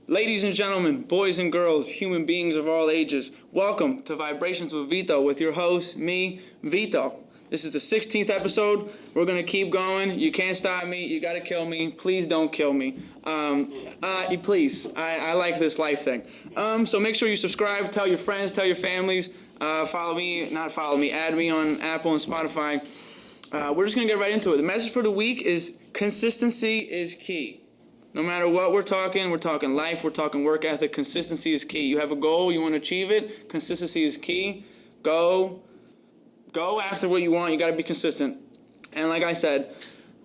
Ladies and gentlemen, boys and girls, human beings of all ages, welcome to Vibrations with Vito with your host, me, Vito. This is the 16th episode. We're going to keep going. You can't stop me. You got to kill me. Please don't kill me. Please. I like this life thing. So make sure you subscribe. Tell your friends. Tell your families. Add me on Apple and Spotify. We're just going to get right into it. The message for the week is consistency is key. No matter what we're talking life, we're talking work ethic, consistency is key. You have a goal, you want to achieve it, consistency is key. Go after what you want, you got to be consistent. And like I said,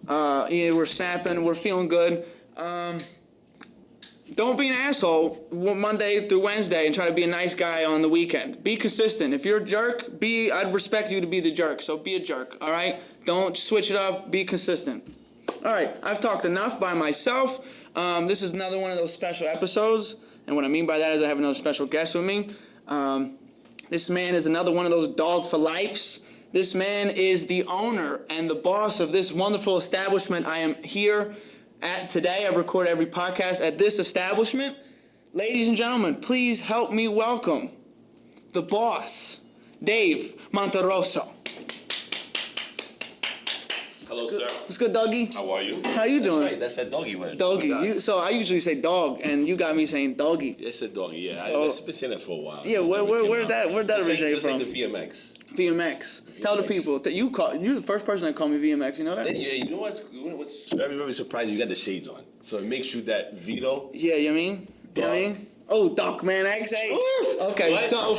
we're snapping, we're feeling good. Don't be an asshole Monday through Wednesday and try to be a nice guy on the weekend. Be consistent. If you're a jerk, I'd respect you to be the jerk, so be a jerk, all right? Don't switch it up, be consistent. All right, I've talked enough by myself. This is another one of those special episodes, and what I mean by that is I have another special guest with me. This man is another one of those dog for lifes. This man is the owner and the boss of this wonderful establishment I am here at today. I've recorded every podcast at this establishment. Ladies and gentlemen, please help me welcome the boss, Dave Monterosso. Hello, sir. What's good, doggy? How are you? How you doing? That's right. That's that doggy word. Doggy. So I usually say dog, and you got me saying doggy. It's the doggy. Yeah, So, I've been saying that for a while. Yeah, where'd that originate from? Just like the VMX. VMX. Tell the people that you're the first person that called me VMX. You know that? Yeah, you know what's very, very surprising? You got the shades on, so it makes you that Vito. Yeah, you know what I mean? You know what I mean? Oh, Doc Man X. Hey. Okay, What? so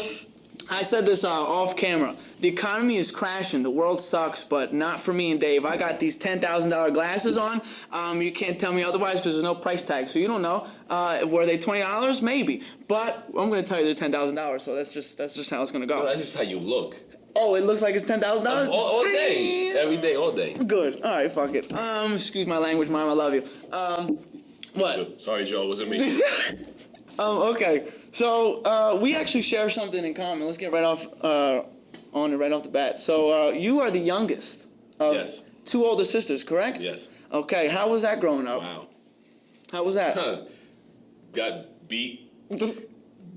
I said this off camera. The economy is crashing. The world sucks, but not for me and Dave. I got these $10,000 glasses on. You can't tell me otherwise because there's no price tag, so you don't know. Were they $20? Maybe, but I'm going to tell you they're $10,000. So that's just how it's going to go. No, that's just how you look. Oh, it looks like it's $10,000? All day, every day, all day. Good. All right, fuck it. Excuse my language, Mom. I love you. What? Sorry, Joe. It wasn't me. Okay. So we actually share something in common. Let's get right off the bat. So you are the youngest of Yes. two older sisters, correct? Yes. Okay. How was that growing up? Wow. How was that? Got beat.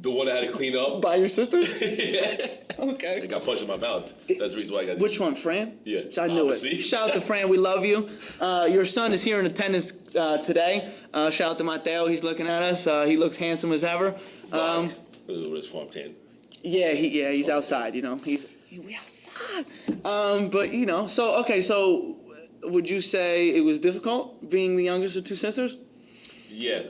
The one I had to clean up. By your sister? Yeah. Okay. I got punched in my mouth. That's the reason why I got. Which one, Fran? Yeah. I knew it. See? Shout out to Fran. We love you. Your son is here in attendance today. Shout out to Mateo. He's looking at us. He looks handsome as ever. With his farm tan. Yeah, he's outside. You know, we outside. But you know, so would you say it was difficult being the youngest of two sisters? Yeah.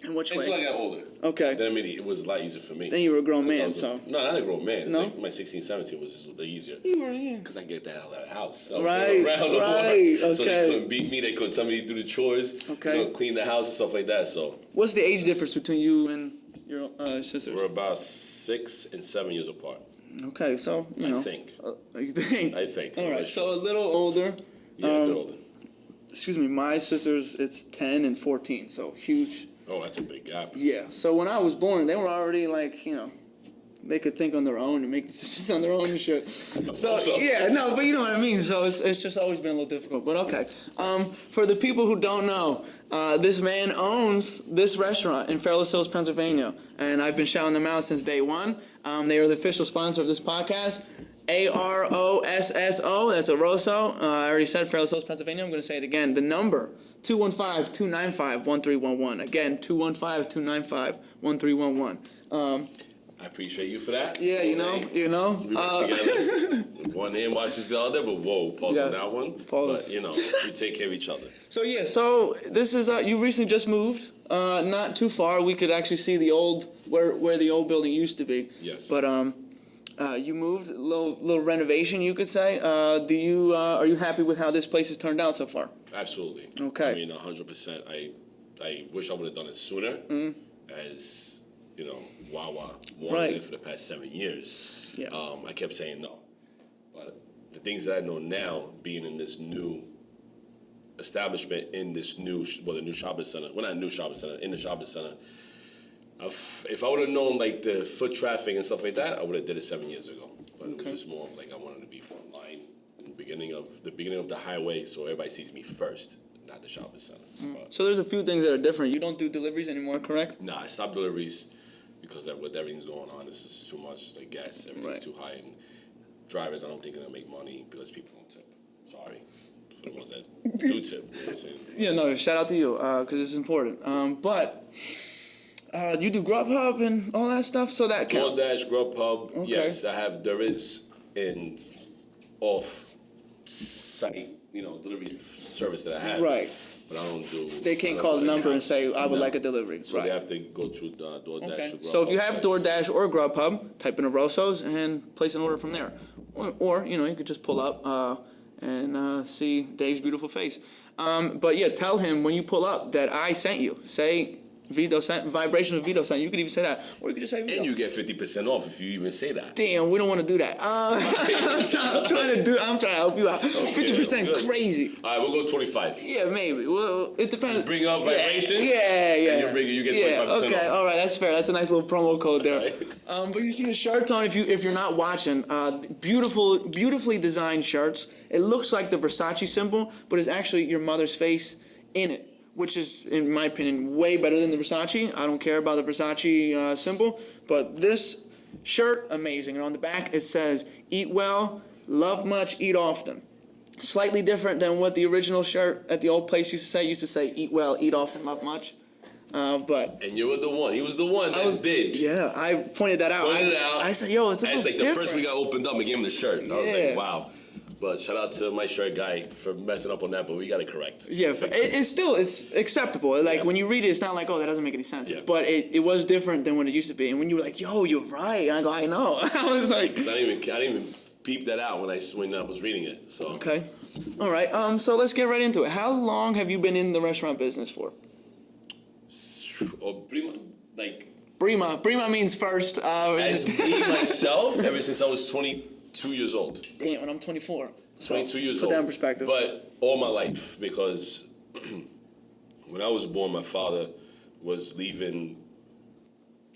In which way? Until I got older. Okay. Then it was a lot easier for me. Then you were a grown man, so. No, not a grown man. It's No? like my 16, 17 was just the easier. You were, yeah. Because I get that out of the house. I Right, around no more. okay. So they couldn't beat me. They couldn't tell me to do the chores. Okay. You know, clean the house and stuff like that. So What's the age difference between you and your sisters? we're about 6 and 7 years apart. Okay, so, you know. I think. You think? I think. All right, so a little older. Yeah, a bit older. Excuse me, my sisters, it's 10 and 14, so huge. Oh, that's a big gap. Yeah, so when I was born, they were already like, you know, they could think on their own and make decisions on their own and shit. So, yeah, no, but you know what I mean. So it's just always been a little difficult, but okay. For the people who don't know, this man owns this restaurant in Fairless Hills, Pennsylvania, and I've been shouting them out since day one. They are the official sponsor of this podcast. Arosso, that's Arosso. I already said Fairless Hills, Pennsylvania. I'm going to say it again. The number, 215-295-1311. Again, 215-295-1311. I appreciate you for that. Yeah, you know. We work together. One hand washes the other, but whoa, pause on that one. Pause. But, you know, we take care of each other. So, yeah, so this is, you recently just moved. Not too far. We could actually see the old, where the old building used to be. Yes. But, you moved, a little renovation, you could say. Are you happy with how this place has turned out so far? Absolutely. Okay. I mean, 100%. I wish I would have done it sooner. As, you know, Wawa wanted it for the past 7 years. Yeah. I kept saying no. But the things that I know now, being in this new establishment, in this new, the new shopping center. Well, not a new shopping center, in the shopping center. If I would have known like the foot traffic and stuff like that, I would have did it 7 years ago. But it was just more of like I wanted to be front line in the beginning of the highway, so everybody sees me first. not the shopping center. But, So there's a few things that are different. You don't do deliveries anymore, correct? nah, I stopped deliveries because with everything's going on, it's just too much. Like gas, everything's Right. too high, and drivers, I don't think are gonna make money because people don't tip. Sorry for the ones that do tip. You know what I'm saying? Yeah, no, shout out to you, because it's important. But you do Grubhub and all that stuff, so that counts. DoorDash, Grubhub, Okay. yes, I have. There is an off-site, delivery service that I have. Right. But I don't do. They can't call the number and say, I would like a delivery. So Right. they have to go through DoorDash. Okay. Or Grubhub. So if you have Yes. DoorDash or Grubhub, type in Arosso's and place an order from there. Or you could just pull up and see Dave's beautiful face. But yeah, tell him when you pull up that I sent you. Say Vito sent, Vibration with Vito sent. You could even say that. Or you could just say Vito. And you get 50% off if you even say that. Damn, we don't want to do that. I'm trying to help you out. 50% good. crazy. All right, we'll go 25. Yeah, maybe. Well, it depends. Bring up Vibration. Yeah. And you get 25% Okay, off. all right, that's fair. That's a nice little promo code there. Right. But you see the shirts on if you're not watching. Beautifully designed shirts. It looks like the Versace symbol, but it's actually your mother's face in it, which is, in my opinion, way better than the Versace. I don't care about the Versace symbol, but this shirt, amazing. And on the back, it says, eat well, love much, eat often. Slightly different than what the original shirt at the old place used to say. It used to say, eat well, eat often, love much. But And you were the one. He was the one that did. yeah, I pointed that out. Pointed it out. I said, yo, it's a And it's little like the different. first week I opened up and gave him the shirt. And I was Yeah. like, wow. But shout out to my shirt guy for messing up on that, but we got it correct. Yeah, it's acceptable. Like when you read it, it's not like, oh, that doesn't make any sense. Yeah. But it was different than what it used to be. And when you were like, yo, you're right, and I go, I know. I was like, I didn't even peep that out when I was reading it. So okay, all right. So let's get right into it. How long have you been in the restaurant business for? pretty much like Prima means first. as me myself ever since I was 22 years old. Damn, and I'm 24. 22 years Put old. that in perspective. But all my life, because when I was born, my father was leaving.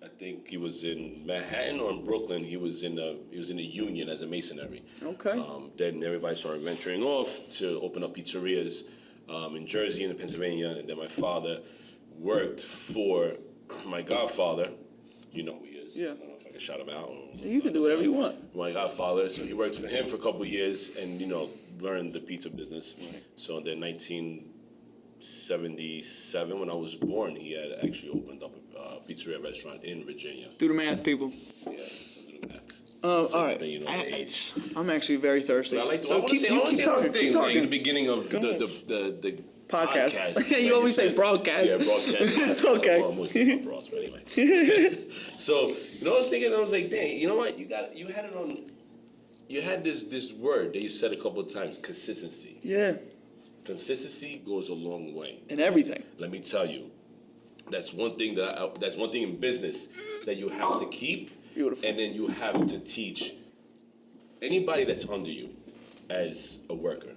I think he was in Manhattan or in Brooklyn. He was in the union as a masonry. Okay. Then everybody started venturing off to open up pizzerias in Jersey and in Pennsylvania. And then my father worked for my godfather. You know who he is. Yeah. I don't know if I can shout him out. You can do whatever you want. My godfather. So he worked for him for a couple of years and, learned the pizza business. Right. So then 1977, when I was born, he had actually opened up a pizzeria restaurant in Virginia. Do the math, people. Yeah, so do the math. All right. Then, the age. I'm actually very thirsty. But I like to, so I want to say one thing. keep Like talking. in the beginning of Go ahead. the Podcast. like You always say said. broadcast. Yeah, broadcast. It's okay. Well, I'm always thinking about broads, but anyway. So, I was thinking, I was like, dang, you know what? You had this word that you said a couple of times, consistency. Yeah, Consistency goes a long way. and everything. Let me tell you, that's one thing that's one thing in business that you have to keep, Beautiful. and then you have to teach anybody that's under you as a worker.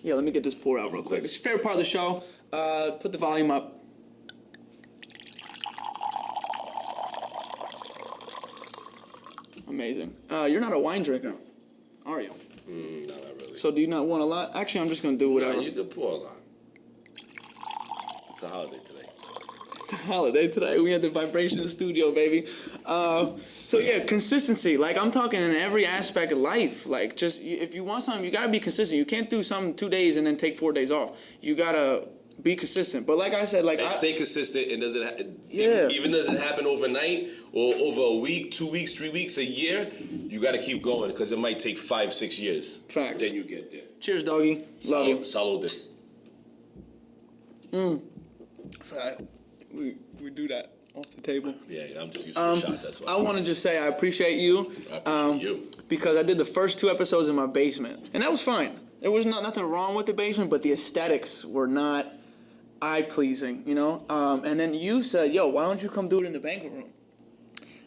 Yeah, let me get this pour out real quick. It's your favorite part of the show. Put the volume up. Amazing. You're not a wine drinker, are you? No, not really. So do you not want a lot? Actually, I'm just going to do whatever. No, you can pour a lot. It's a holiday today. It's a holiday today. We at the Vibration Studio, baby. So yeah, consistency. Like I'm talking in every aspect of life. Like just if you want something, you gotta be consistent. You can't do something 2 days and then take 4 days off. You gotta be consistent. But like I said, like And stay consistent. And Yeah. even does it happen overnight or over a week, 2 weeks, 3 weeks, a year, you got to keep going because it might take 5, 6 years. Facts. Then you get there. Cheers, doggy. Love you. Salud. We do that off the table. Yeah, I'm just used to the shots. That's why. I want to just say I appreciate you. I appreciate you. Because I did the first 2 episodes in my basement, and that was fine. There was nothing wrong with the basement, but the aesthetics were not eye-pleasing, And then you said, yo, why don't you come do it in the banquet room?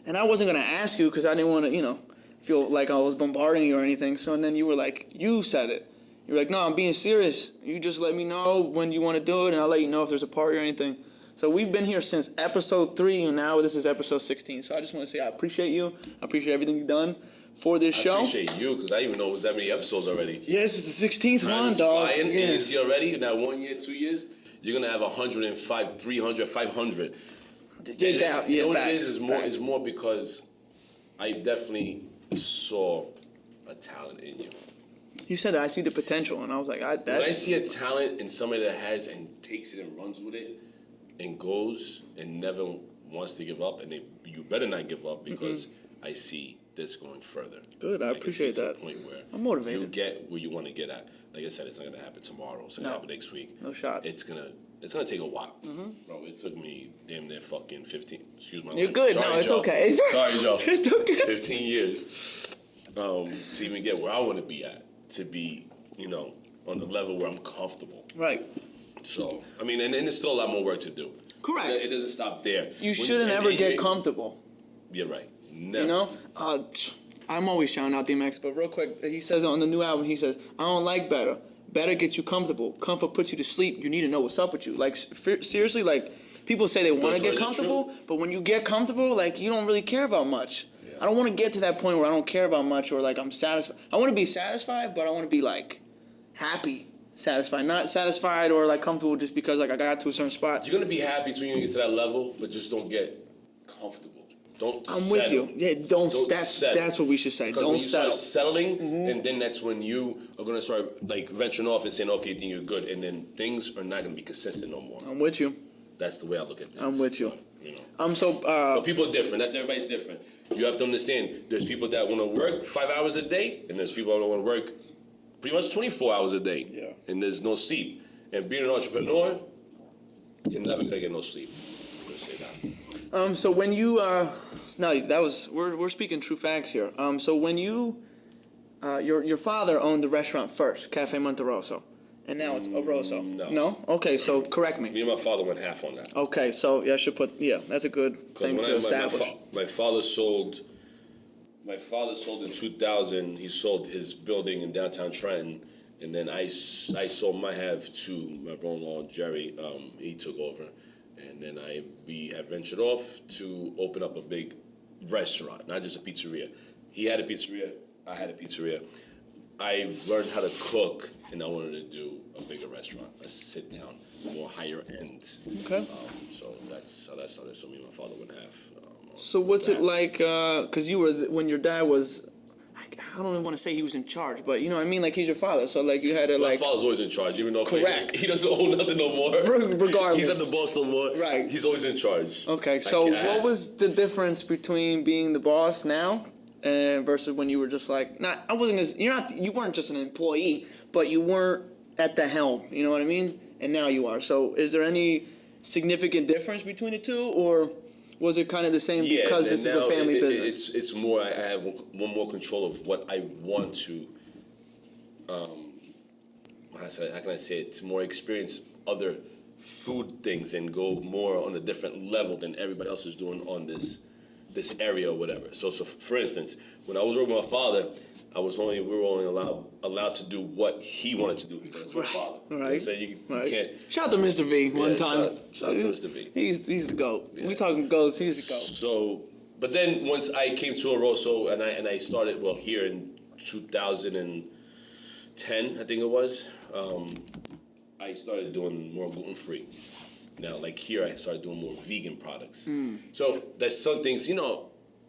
And I wasn't going to ask you because I didn't want to, feel like I was bombarding you or anything. So and then you were like, you said it. You were like, no, I'm being serious. You just let me know when you want to do it, and I'll let you know if there's a party or anything. So we've been here since episode 3, and now this is episode 16. So I just want to say I appreciate you. I appreciate everything you've done for this show. I appreciate you, because I didn't even know it was that many episodes already. Yes, it's the 16th Time one, is dog. flying, Yeah. and you see already, now 1 year, 2 years, you're going to have 105, 300, 500. Yeah, You know what it facts, is more because I definitely saw a talent in you. You said that I see the potential, and I was like, When I see a talent in somebody that has and takes it and runs with it and goes and never wants to give up, and you better not give up, because I see this going further. Good, I appreciate can see that. To the point where I'm motivated. You get where you want to get at. Like I said, it's not going to happen tomorrow. It's going to happen next week. No shot. It's gonna take a while. Bro, it took me damn near fucking 15. Excuse my You're language. good. Sorry, No, it's Joe. okay. Sorry, Joe. It's okay. 15 years to even get where I want to be at. To be, on the level where I'm comfortable. Right. So, I mean, and there's still a lot more work to do. Correct. It doesn't stop there. You shouldn't ever get comfortable. You're right. Never. You know? I'm always shouting out DMX, but real quick, he says on the new album, he says, I don't like better. Better gets you comfortable. Comfort puts you to sleep. You need to know what's up with you. Like, seriously, like, people say they want to get comfortable, but when you get comfortable, like, you don't really care about much. Yeah. I don't want to get to that point where I don't care about much, or, like, I'm satisfied. I want to be satisfied, but I want to be, like, happy. Satisfied. Not satisfied or, like, comfortable just because, like, I got to a certain spot. You're going to be happy until you get to that level, but just don't get comfortable. Don't I'm settle. with you. Yeah, that's what we should say. Don't when you settle. start settling, and then that's when you are going to start, like, venturing off and saying, okay, then you're good, and then things are not going to be consistent no more. I'm with you. That's the way I look at things. I'm with you. But, but people are different. Everybody's different. You have to understand, there's people that want to work 5 hours a day, and there's people that want to work pretty much 24 hours a day. Yeah. And there's no sleep. And being an entrepreneur, you're never going to get no sleep. Let's say that. So when you no, that was we're speaking true facts here. So when you your father owned the restaurant first, Cafe Monterosso, and now it's Arosso. No. Okay, so correct me. Me and my father went half on that. Okay, so I should put that's a good thing to establish. My father sold in 2000. He sold his building in downtown Trenton, and then I sold my half to my brother-in-law Jerry. He took over. And then we have ventured off to open up a big restaurant, not just a pizzeria. He had a pizzeria, I had a pizzeria. I've learned how to cook, and I wanted to do a bigger restaurant, a sit down, more higher end. Okay. So that's how that started. So me and my father would have. So what's it like? Because you were when your dad was. I don't even want to say he was in charge, but you know what I mean? Like, he's your father, so, like, you had to, like... My father's always in charge, even though... Correct. He doesn't own nothing no more. Regardless. He's not the boss no more. Right. He's always in charge. Okay, so what was the difference between being the boss now and versus when you were just, like... You weren't just an employee, but you weren't at the helm, you know what I mean? And now you are. So is there any significant difference between the two, or... Was it kind of the same because this is a family business? It's more, I have one more control of what I want to, how can I say it, to more experience other food things and go more on a different level than everybody else is doing on this area or whatever. So for instance, when I was working with my father, we were only allowed to do what he wanted to do because it's my father. Right. So you can't. Shout out to Mr. V one time. Shout out to Mr. V. He's the GOAT. Yeah. We talking GOATs, he's the GOAT. So, but then once I came to Arosso and I started here in 2010, I think it was. I started doing more gluten-free. Now, like here, I started doing more vegan products. So there's some things,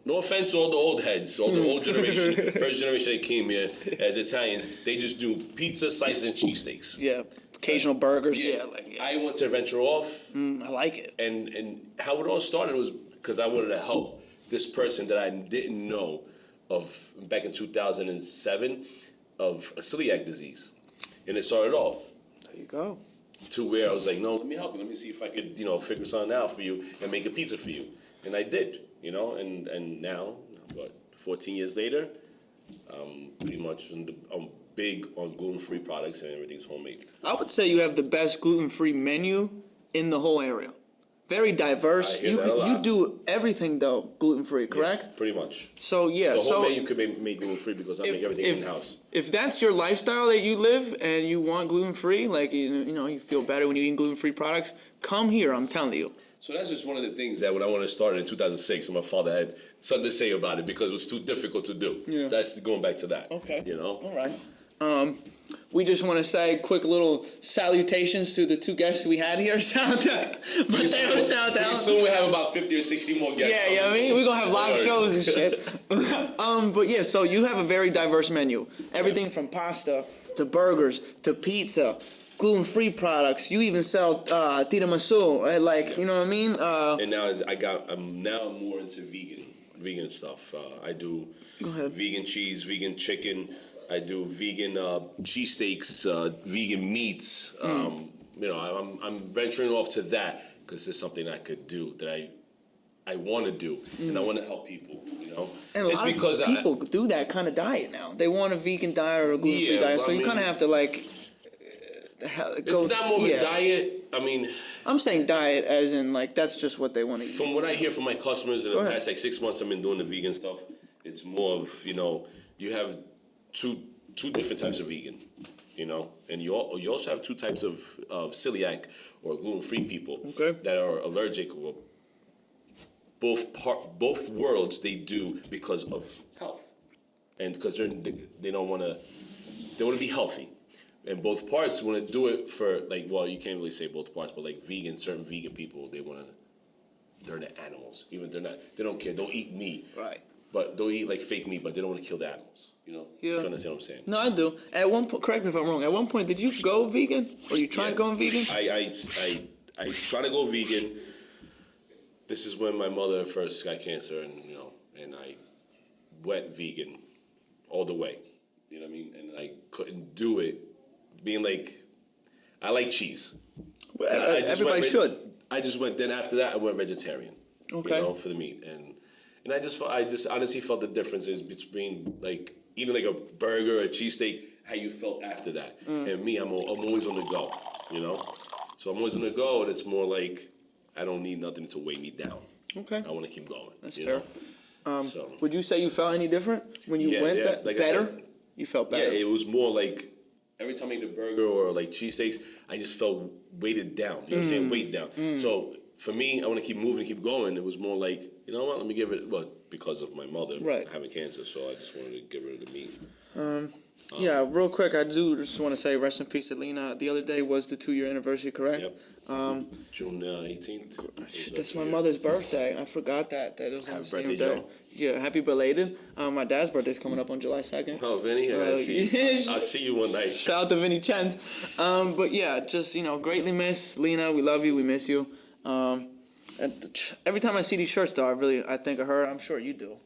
no offense to all the old heads, all the old generation, first generation that came here as Italians, they just do pizza, slices, and cheesesteaks. Yeah, occasional burgers. Yeah. I want to venture off. I like it. And how it all started was because I wanted to help this person that I didn't know of back in 2007 of a celiac disease. And it started off. There you go. To where I was like, no, let me help you. Let me see if I could, figure something out for you and make a pizza for you. And I did. And now, 14 years later, pretty much I'm big on gluten-free products and everything's homemade. I would say you have the best gluten-free menu in the whole area. Very diverse. You do everything though gluten-free, correct? Yeah, pretty much. So yeah, the whole menu could be made gluten-free because I make everything in-house. If that's your lifestyle that you live and you want gluten-free, like you feel better when you eat gluten-free products, come here. I'm telling you. So that's just one of the things that when I wanted to start in 2006, my father had something to say about it because it was too difficult to do. Yeah. That's going back to that. Okay. You know? All right. We just want to say quick little salutations to the two guests we had here. Shout out to Mateo, shout out to Alan. Soon we have about 50 or 60 more guests. Yeah, I mean, we're going to have live shows and shit. But yeah, so you have a very diverse menu. Everything from pasta to burgers to pizza, gluten-free products. You even sell tiramisu, right? Like, you know what I mean? And now I'm now more into vegan stuff. I do vegan cheese, vegan chicken. I do vegan cheesesteaks, vegan meats. You know, I'm venturing off to that because it's something I could do that I want to do, and I want to help people. You know, and a lot of people do that kind of diet now. They want a vegan diet or a gluten-free diet, so you kind of have to like. It's not more of a diet. I mean, I'm saying diet as in like that's just what they want to eat. From what I hear from my customers in the past like 6 months, I've been doing the vegan stuff. It's more of, you know, you have two different types of vegan, you know, and you also have two types of celiac or gluten-free people that are allergic. Or both worlds they do because of health, and because they don't want to. They want to be healthy. And both parts want to do it for, like, well, you can't really say both parts, but like certain vegan people, they're the animals. Even they don't care. They'll eat meat. Right. But they'll eat like fake meat, but they don't want to kill the animals. You know? Yeah. You understand what I'm saying? No, I do. At one point, correct me if I'm wrong. At one point, did you go vegan? Or you tried going vegan? I try to go vegan. This is when my mother first got cancer, and I went vegan all the way. You know what I mean? And I couldn't do it. Being like, I like cheese. Well, everybody should. I just went. Then after that, I went vegetarian. Okay. You know, for the meat, and I just honestly felt the differences between like eating like a burger or a cheesesteak, how you felt after that, and me, I'm always on the go. You know, so I'm always on the go, and it's more like I don't need nothing to weigh me down. Okay. I want to keep going. That's fair. So, would you say you felt any different when you went like better? You felt better. Yeah, it was more like. Every time I eat a burger or like cheesesteaks, I just felt weighted down. You know what I'm saying? Weight down. So for me, I want to keep moving, keep going. It was more like, you know what? Let me give it. Well, because of my mother having cancer, so I just wanted to give her the meat. Yeah, real quick, I do just want to say rest in peace to Lina. The other day was the 2-year anniversary, correct? Yep. June 18th. Shit, that's my mother's birthday. I forgot that it was on the same day. Joe. Yeah, happy belated. My dad's birthday's coming up on July 2nd. Oh, Vinny, I'll see you one night. Shout out to Vinny Chens. But yeah, just, greatly miss Lina. We love you. We miss you. Every time I see these shirts, though, I think of her. I'm sure you do.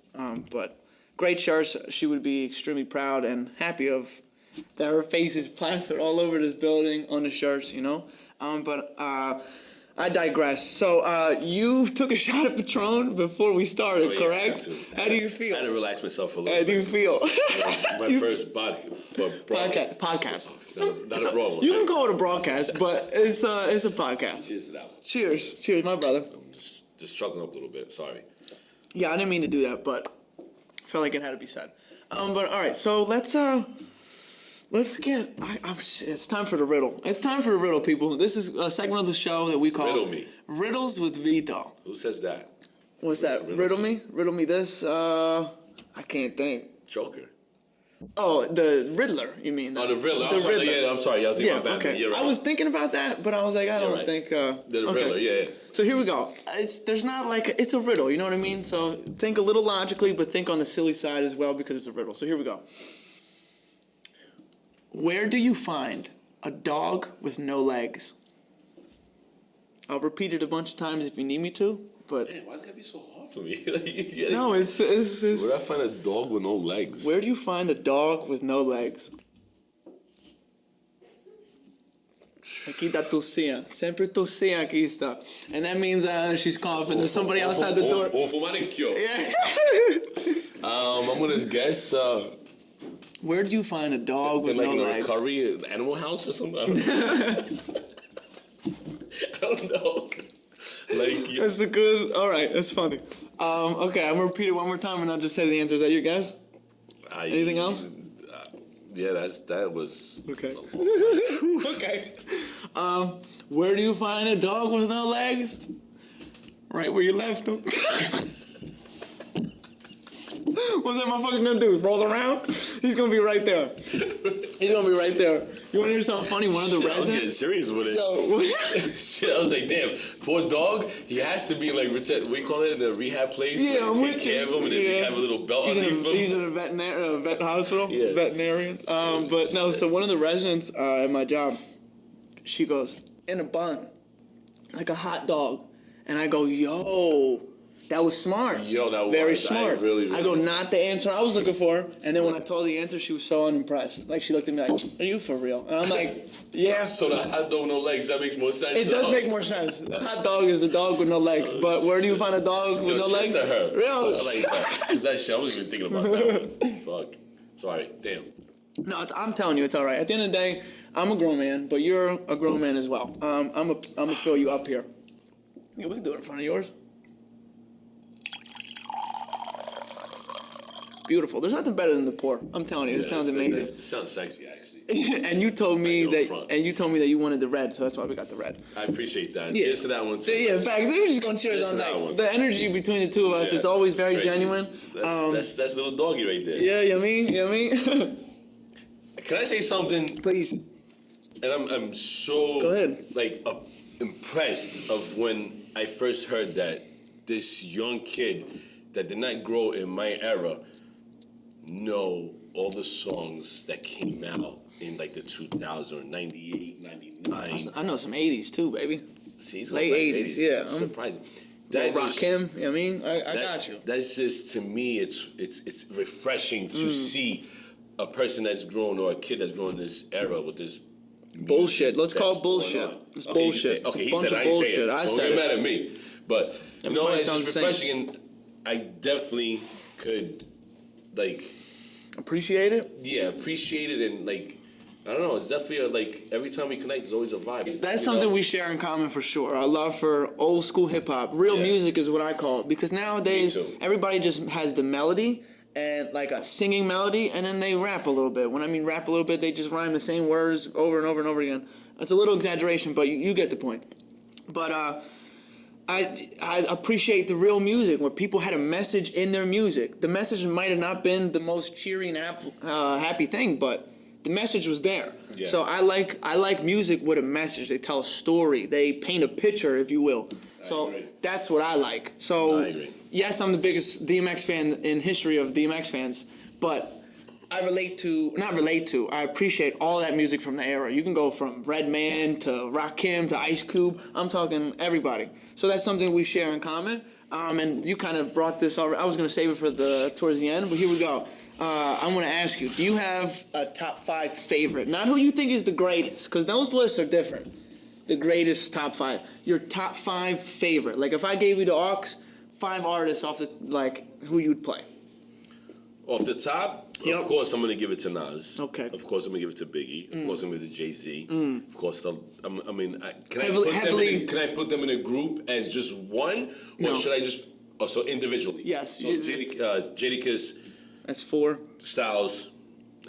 But great shirts. She would be extremely proud and happy of that her face is plastered all over this building on the shirts, But I digress. So you took a shot of Patron before we started, correct? How do you feel? I had to relax myself a little bit. How do you feel? My first podcast. Not a broad one. You can call it a broadcast, but it's a podcast. Cheers to that one. Cheers, my brother. I'm just chuckling up a little bit. Sorry. Yeah, I didn't mean to do that, but I felt like it had to be said. But all right, so let's get. It's time for the riddle. It's time for the riddle, people. This is a segment of the show that we call Riddle Me. Riddles with Vito. Who says that? What's that? Riddle me? Riddle me this? I can't think. Joker. Oh, the Riddler. You mean? The Riddler. I'm sorry. Yeah, I'm sorry. I was thinking about Batman. You're right. I was thinking about that, but I was like, I don't think. The Riddler. Yeah. So here we go. There's not like it's a riddle. You know what I mean? So think a little logically, but think on the silly side as well because it's a riddle. So here we go. Where do you find a dog with no legs? I'll repeat it a bunch of times if you need me to, but... Man, why is it gotta be so hard for me? No, it's... Where do I find a dog with no legs? Where do you find a dog with no legs? Aqui está tossia. Sempre tossia aqui está. And that means she's coughing. There's somebody outside the door. Yeah. I'm gonna guess... Where do you find a dog with no legs? Like in a recovery animal house or something? I don't know. That's a good... All right, that's funny. Okay, I'm going to repeat it one more time and I'll just say the answer. Is that your guess? Anything else? Yeah, that was... Okay. Okay. Where do you find a dog with no legs? Right where you left him. What's that motherfucker gonna do? Roll around? He's gonna be right there. He's gonna be right there. You wanna hear something funny? One of the I was getting residents. serious with it. Shit, I was like, damn, poor dog. He has to be like, what do you call it? The rehab place. Yeah, like, I'm take with care you. of him and then they have a little belt underneath him. He's in a vet hospital. Yeah. Veterinarian. But no. So one of the residents at my job, she goes in a bun, like a hot dog, and I go, yo. That was smart. Yo, that was very smart. Really. I go, not the answer I was looking for. And then when I told her the answer, she was so unimpressed. Like, she looked at me like, are you for real? And I'm like, yeah. So the hot dog with no legs, that makes more sense. It does make more sense. The hot dog is the dog with no legs. But where do you find a dog with no legs? To her. Real. I like that. 'Cause that shit, I wasn't even thinking about that one. Fuck. Sorry. Damn. No, I'm telling you, it's all right. At the end of the day, I'm a grown man, but you're a grown man as well. I'm gonna fill you up here. Yeah, we can do it in front of yours. Beautiful. There's nothing better than the pour. I'm telling you, it sounds amazing. It sounds sexy, actually. And you told me that you wanted the red, so that's why we got the red. I appreciate that. Yeah. Cheers to that one too. Yeah, in fact, we're just gonna cheers on that. The energy between the two of us is always very crazy. genuine. That's little doggy right there. Yeah, you know me. Can I say something? Please. And I'm so Go ahead. like impressed of when I first heard that this young kid that did not grow in my era know all the songs that came out in like the 2000 or 98, 99. I know some 80s too, baby. See, it's late like 80s, yeah. It's surprising. Rock him, you know what I mean? I got you. That's just, to me, it's refreshing to see a person that's grown or a kid that's grown in this era with this bullshit. Let's call it bullshit. It's bullshit. It's a bunch of bullshit. I said it. Don't get mad at me. But, you know, it's just refreshing, and I definitely could, like... Appreciate it? Yeah, appreciate it, and, like, I don't know, it's definitely, like, every time we connect, there's always a vibe. That's something we share in common for sure. Our love for old school hip hop. Real music is what I call it. Because nowadays, everybody just has the melody and like a singing melody, and then they rap a little bit. When I mean rap a little bit, they just rhyme the same words over and over and over again. It's a little exaggeration, but you get the point. But I appreciate the real music where people had a message in their music. The message might have not been the most cheery and happy thing, but the message was there. Yeah. So I like music with a message. They tell a story. They paint a picture, if you will. So that's what I like. So yes, I'm the biggest DMX fan in history of DMX fans, but I I appreciate all that music from the era. You can go from Redman to Rakim to Ice Cube. I'm talking everybody. So that's something we share in common. And you kind of brought this already. I was going to save it for towards the end, but here we go. I'm going to ask you, do you have a top 5 favorite? Not who you think is the greatest, because those lists are different. The greatest top 5. Your top 5 favorite. Like if I gave you the aux, 5 artists off the, like, who you'd play. Off the top, of course, I'm going to give it to Nas. Okay. Of course, I'm going to give it to Biggie. Of course, I'm going to give it to Jay-Z. Of course, can I put them in a group as just one? Or should I just, also individually? Yes. So Jadakiss. That's 4. Styles.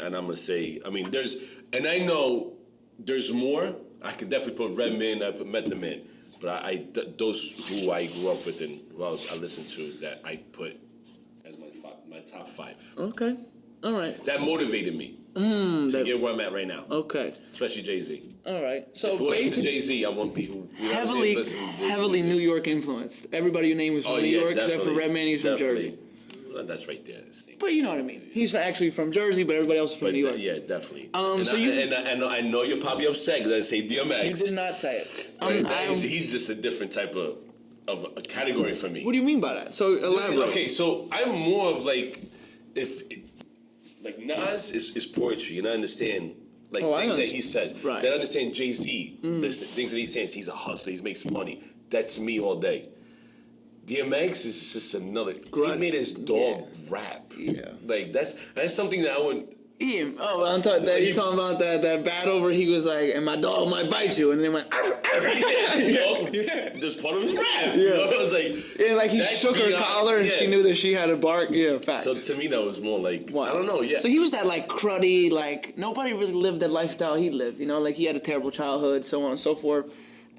And I'm going to say, and I know there's more. I could definitely put Redman, I put Method Man. But those who I grew up with and who I listened to, that I put as my top 5. Okay. All right. That motivated me to get where I'm at right now. Okay. Especially Jay-Z. All right. So if basically Jay-Z, I want people heavily New York influenced. Everybody you name was from New York, except for Redman, he's from Jersey. Well, that's right there. But you know what I mean. He's actually from Jersey, but everybody else is from New York. Yeah, definitely. I know you're probably upset because I say DMX. You did not say it. He's just a different type of a category for me. What do you mean by that? So elaborate. Okay, so I'm more of like Nas is poetry, and I understand things that he says. Right. Then I understand Jay-Z, the things that he says. He's a hustler. He makes money. That's me all day. DMX is just another. He made his dog rap. Yeah. Like that's something that I would. Yeah. Oh, I'm talking that. You talking about that battle where he was like, "And my dog might bite you," and then went. That's part of his rap. Yeah. You know? It was like he shook her collar and she knew that she had a bark. Yeah, fact. So to me, that was more like I don't know. Yeah. So he was that like cruddy, like nobody really lived that lifestyle he lived. You know, like he had a terrible childhood, so on and so forth.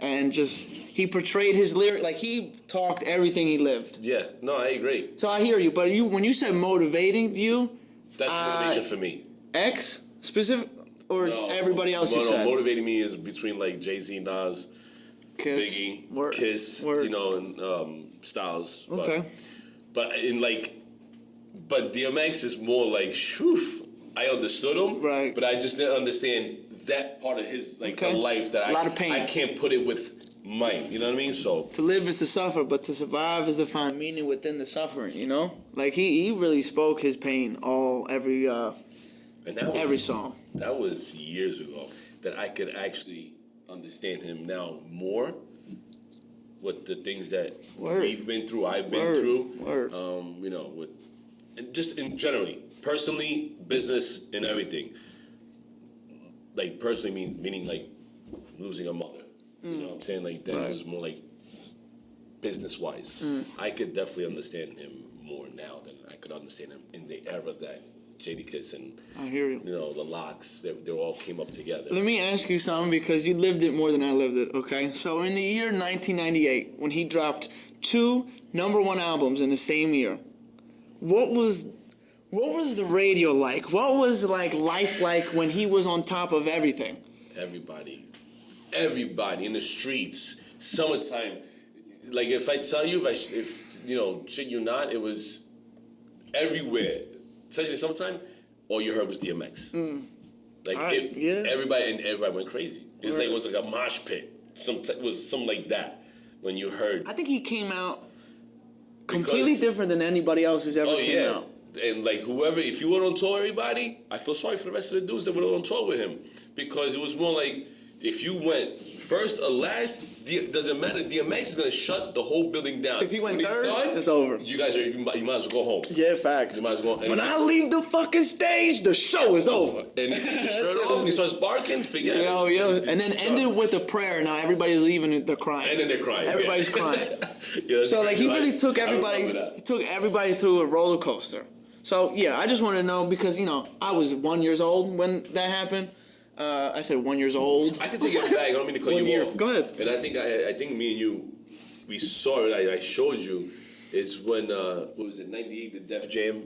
and just he portrayed his lyric like he talked everything he lived. Yeah, no, I agree. So I hear you, but when you said motivating you, That's motivation for me. X specific or everybody else you said? Motivating me is between like Jay-Z, Nas, Kiss, Biggie, Kiss, you know, and Styles. Okay. But DMX is more like, shoof, I understood him, right? But I just didn't understand that part of his the life that a lot of pain. I can't put it with mine. You know what I mean? So to live is to suffer, but to survive is to find meaning within the suffering. You know, like he really spoke his pain every song. That was years ago that I could actually understand him now more. With the things that we've been through, I've been through, you know, and just in generally, personally, business, and everything. Like personally, meaning like losing a mother. You know what I'm saying? Like that was more like business-wise. I could definitely understand him more now than I could understand him in the era that J.D. Kiss and I hear you. You know, the Locks, they all came up together. Let me ask you something because you lived it more than I lived it, okay? So in the year 1998, when he dropped 2 #1 albums in the same year, what was the radio like? What was life like when he was on top of everything? Everybody in the streets, summertime. Like if I tell you, if you know, shit you not, it was everywhere. Especially summertime, all you heard was DMX. Everybody went crazy. It was like a mosh pit. It was something like that when you heard. I think he came out completely different than anybody else who's ever came out. And like whoever, if you went on tour, everybody, I feel sorry for the rest of the dudes that went on tour with him because it was more like if you went first or last, doesn't matter. DMX is gonna shut the whole building down. If he went third, it's over. You might as well go home. Yeah, facts. You might as well. When I leave the fucking stage, the show is over. And he takes his shirt off and he starts barking. Forget it. And then ended with a prayer. Now everybody's leaving. They're crying. And then they're crying. Everybody's crying. So like he really took everybody. He took everybody through a roller coaster. So yeah, I just want to know because I was 1 year old when that happened. I said 1 year old. I can take it back. I don't mean to cut you off. Go ahead. And I think me and you, we saw it. I showed you. Is when what was it? 98, the Def Jam.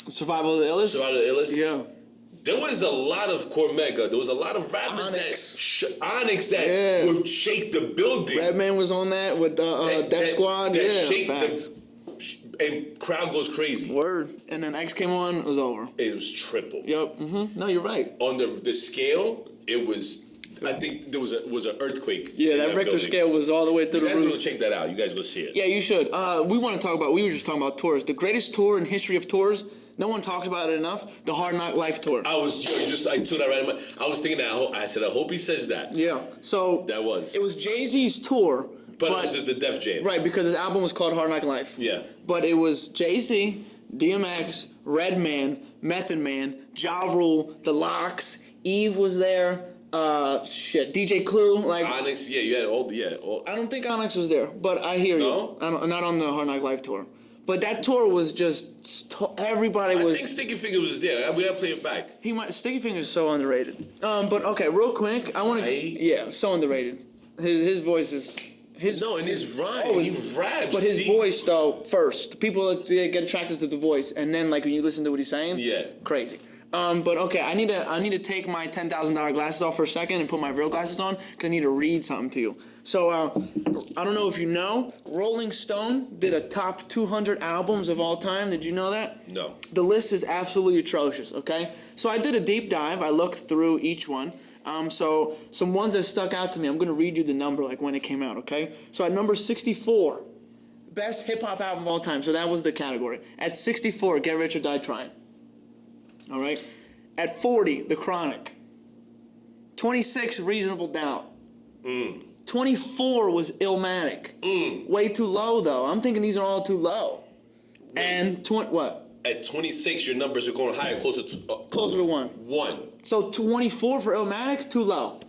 Survival of the Illest. Survival of the Illest. Yeah. There was a lot of Cormega. There was a lot of rappers Onyx that would shake the building. Redman was on that with Def Squad. That shake and crowd goes crazy. Word. And then X came on, it was over. It was triple. Yep. No, you're right. On the scale, it was. I think there was an earthquake. Yeah, that Richter building. Scale was all the way through the roof. You guys will check that out. You guys will see it. Yeah, you should. We were just talking about tours. The greatest tour in history of tours. No one talks about it enough. The Hard Knock Life tour. I took that right in my. I was thinking that. I said, I hope he says that. Yeah. So that was. It was Jay-Z's tour. But it was just the Def Jam. Right, because his album was called Hard Knock Life. Yeah. But it was Jay-Z, DMX, Redman, Method Man, Ja Rule, The Locks, Eve was there, DJ Clue. Onyx, you had all. I don't think Onyx was there, but I hear you. Not on the Hard Knock Life tour. But that tour was just, everybody was... I think Sticky Fingers was there. We gotta play it back. Sticky Fingers is so underrated. But okay, real quick, I want to... Yeah, so underrated. His voice is... And his rhyme. He raps. But his voice, though, first. People they get attracted to the voice. And then, when you listen to what he's saying... Yeah. Crazy. But okay, I need to take my $10,000 glasses off for a second and put my real glasses on because I need to read something to you. So, I don't know if you know, Rolling Stone did a top 200 albums of all time. Did you know that? No. The list is absolutely atrocious, okay? So I did a deep dive. I looked through each one. So some ones that stuck out to me, I'm going to read you the number when it came out, okay? So at number 64, best hip-hop album of all time. So that was the category. At 64, Get Rich or Die Trying. All right? At 40, The Chronic. 26, Reasonable Doubt. 24 was Illmatic. Way too low, though. I'm thinking these are all too low. And what? At 26, your numbers are going higher, closer to 1. 1. So 24 for Illmatic, too low.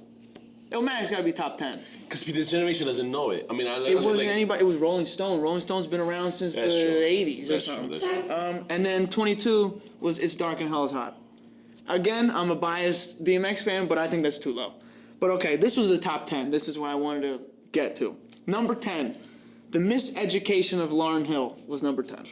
Illmatic's got to be top 10. Because this generation doesn't know it. I mean, it wasn't anybody. It was Rolling Stone. Rolling Stone's been around since the 80s. That's true. And then 22 was It's Dark and Hell is Hot. Again, I'm a biased DMX fan, but I think that's too low. But okay, this was the top 10. This is what I wanted get to. Number 10, the miseducation of Lauryn Hill was number 10.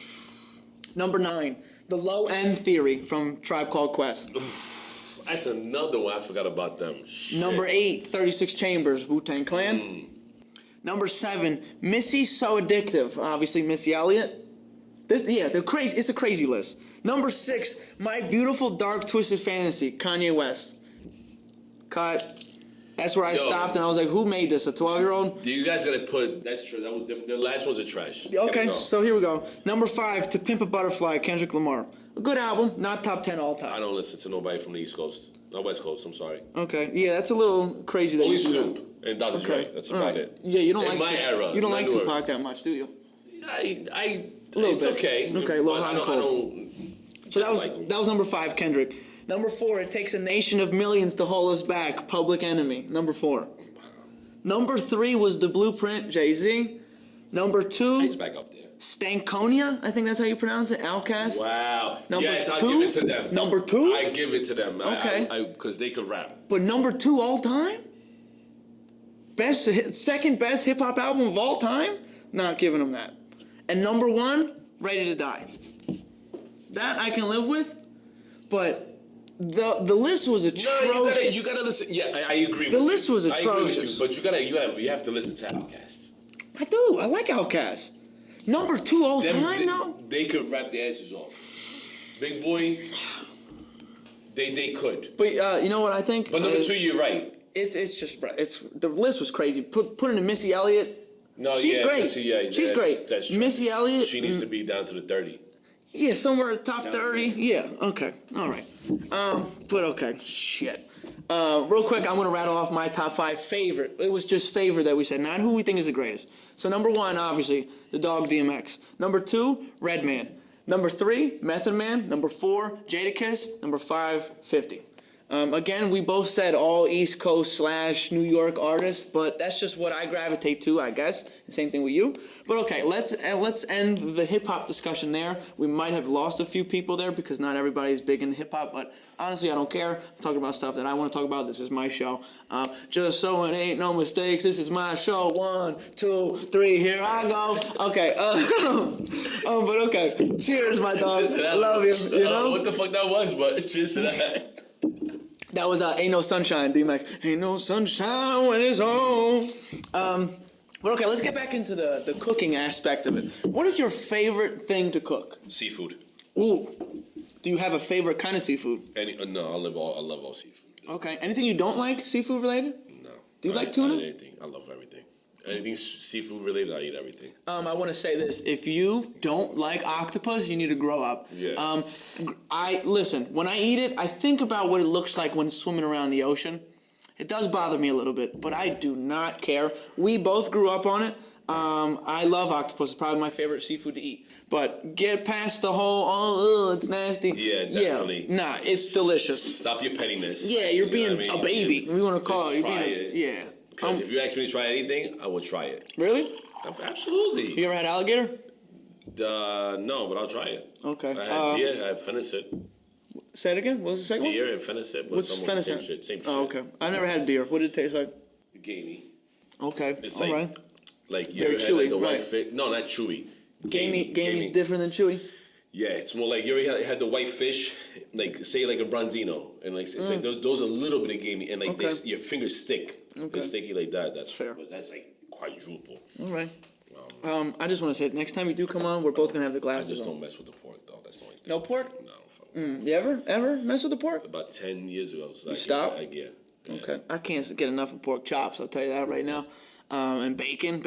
Number 9, the low end theory from Tribe Called Quest. That's another one. I forgot about them. Shit. Number 8, 36 Chambers, Wu-Tang Clan. Number 7, Missy's So Addictive. Obviously, Missy Elliott. It's a crazy list. Number 6, My Beautiful Dark Twisted Fantasy, Kanye West. Cut. That's where I stopped, and I was like, who made this, a 12-year-old? You guys gotta put, that's true, the last ones are trash. Okay, so here we go. Number 5, To Pimp a Butterfly, Kendrick Lamar. A good album, not top 10 all time. I don't listen to nobody from the East Coast. No, West Coast, I'm sorry. Okay, yeah, that's a little crazy. That Only you Snoop and Dr. Dre, that's about it. Yeah, you don't in like my era. You don't like Tupac that much, do you? It's okay. Okay, a little hot and cold. So that was number 5, Kendrick. Number 4, It Takes a Nation of Millions to Hold Us Back, Public Enemy. Number 4. Number 3 was The Blueprint, Jay-Z. Number 2, He's back up there. Stankonia, I think that's how you pronounce it, Outkast. Wow. Number yes, 2? I'll give it to them. Number 2? I give it to them. Okay. Because they could rap. But number 2 all time? Second best hip hop album of all time? Not giving them that. And number 1, Ready to Die. That I can live with, but the list was atrocious. No, you gotta listen. Yeah, I agree. The list was atrocious. But you have to listen to Outkast. I do. I like Outkast. Number 2 all time, though? They could rap their asses off. Big Boy, they could. But you know what I think? But number 2, you're right. It's just the list was crazy. Put in a Missy Elliott. No, she's great. Missy, she's great. That's true. Missy Elliott. She needs to be down to the 30. Yeah, somewhere top 30. Yeah, okay. All right. But okay. Shit. Real quick, I'm going to rattle off my top 5 favorite. It was just favorite that we said, not who we think is the greatest. So number 1, obviously, the Dog DMX. Number 2, Redman. Number 3, Method Man. Number 4, Jadakiss. Number 5, 50. Again, we both said all East Coast / New York artists, but that's just what I gravitate to, I guess. Same thing with you. But okay, let's end the hip hop discussion there. We might have lost a few people there because not everybody's big into hip hop, but honestly, I don't care. I'm talking about stuff that I want to talk about. This is my show. Just so it ain't no mistakes. This is my show. 1, 2, 3. Here I go. Okay. But okay. Cheers, my dog. I love you. You know what the fuck that was, but cheers to that. That was Ain't No Sunshine, DMX. Ain't no sunshine when it's home. But okay, let's get back into the cooking aspect of it. What is your favorite thing to cook? Seafood. Ooh. Do you have a favorite kind of seafood? No, I love all seafood. Okay. Anything you don't like seafood related? No. Do you like tuna? Anything. I love everything. Anything seafood related, I eat everything. I want to say this: if you don't like octopus, you need to grow up. Yeah. Listen. When I eat it, I think about what it looks like when swimming around the ocean. It does bother me a little bit, but I do not care. We both grew up on it. I love octopus. It's probably my favorite seafood to eat. But get past the whole, it's nasty. Yeah, definitely. Yeah, nah, it's delicious. Stop your pettiness. Yeah, you're being a baby. We want to call it. Try it. Yeah. Because if you ask me to try anything, I will try it. Really? Absolutely. You ever had alligator? No, but I'll try it. Okay. I had deer, I had fennicet. Say it again? What was the second one? Deer and fennicet. What's fennicet? Same shit. Oh, okay. I never had deer. What did it taste like? Gamey. Okay. It's all like, right. Like you Very ever chewy, had like the white right. fish? No, not chewy. Gamey's different than chewy? Yeah, it's more like you ever had the white fish, like say like a bronzino, and like it's like those are a little bit of gamey, and like your fingers stick. Okay. They're sticky like that. That's fair. But that's like quadruple. All right. I just want to say, next time you do come on, we're both gonna have the I glasses. just on. don't mess with the pork though. That's the only thing. No pork? No. Fuck with it. You ever mess with the pork? About 10 years ago, so stop? Yeah. Okay. I can't get enough of pork chops. I'll tell you that right now. And bacon.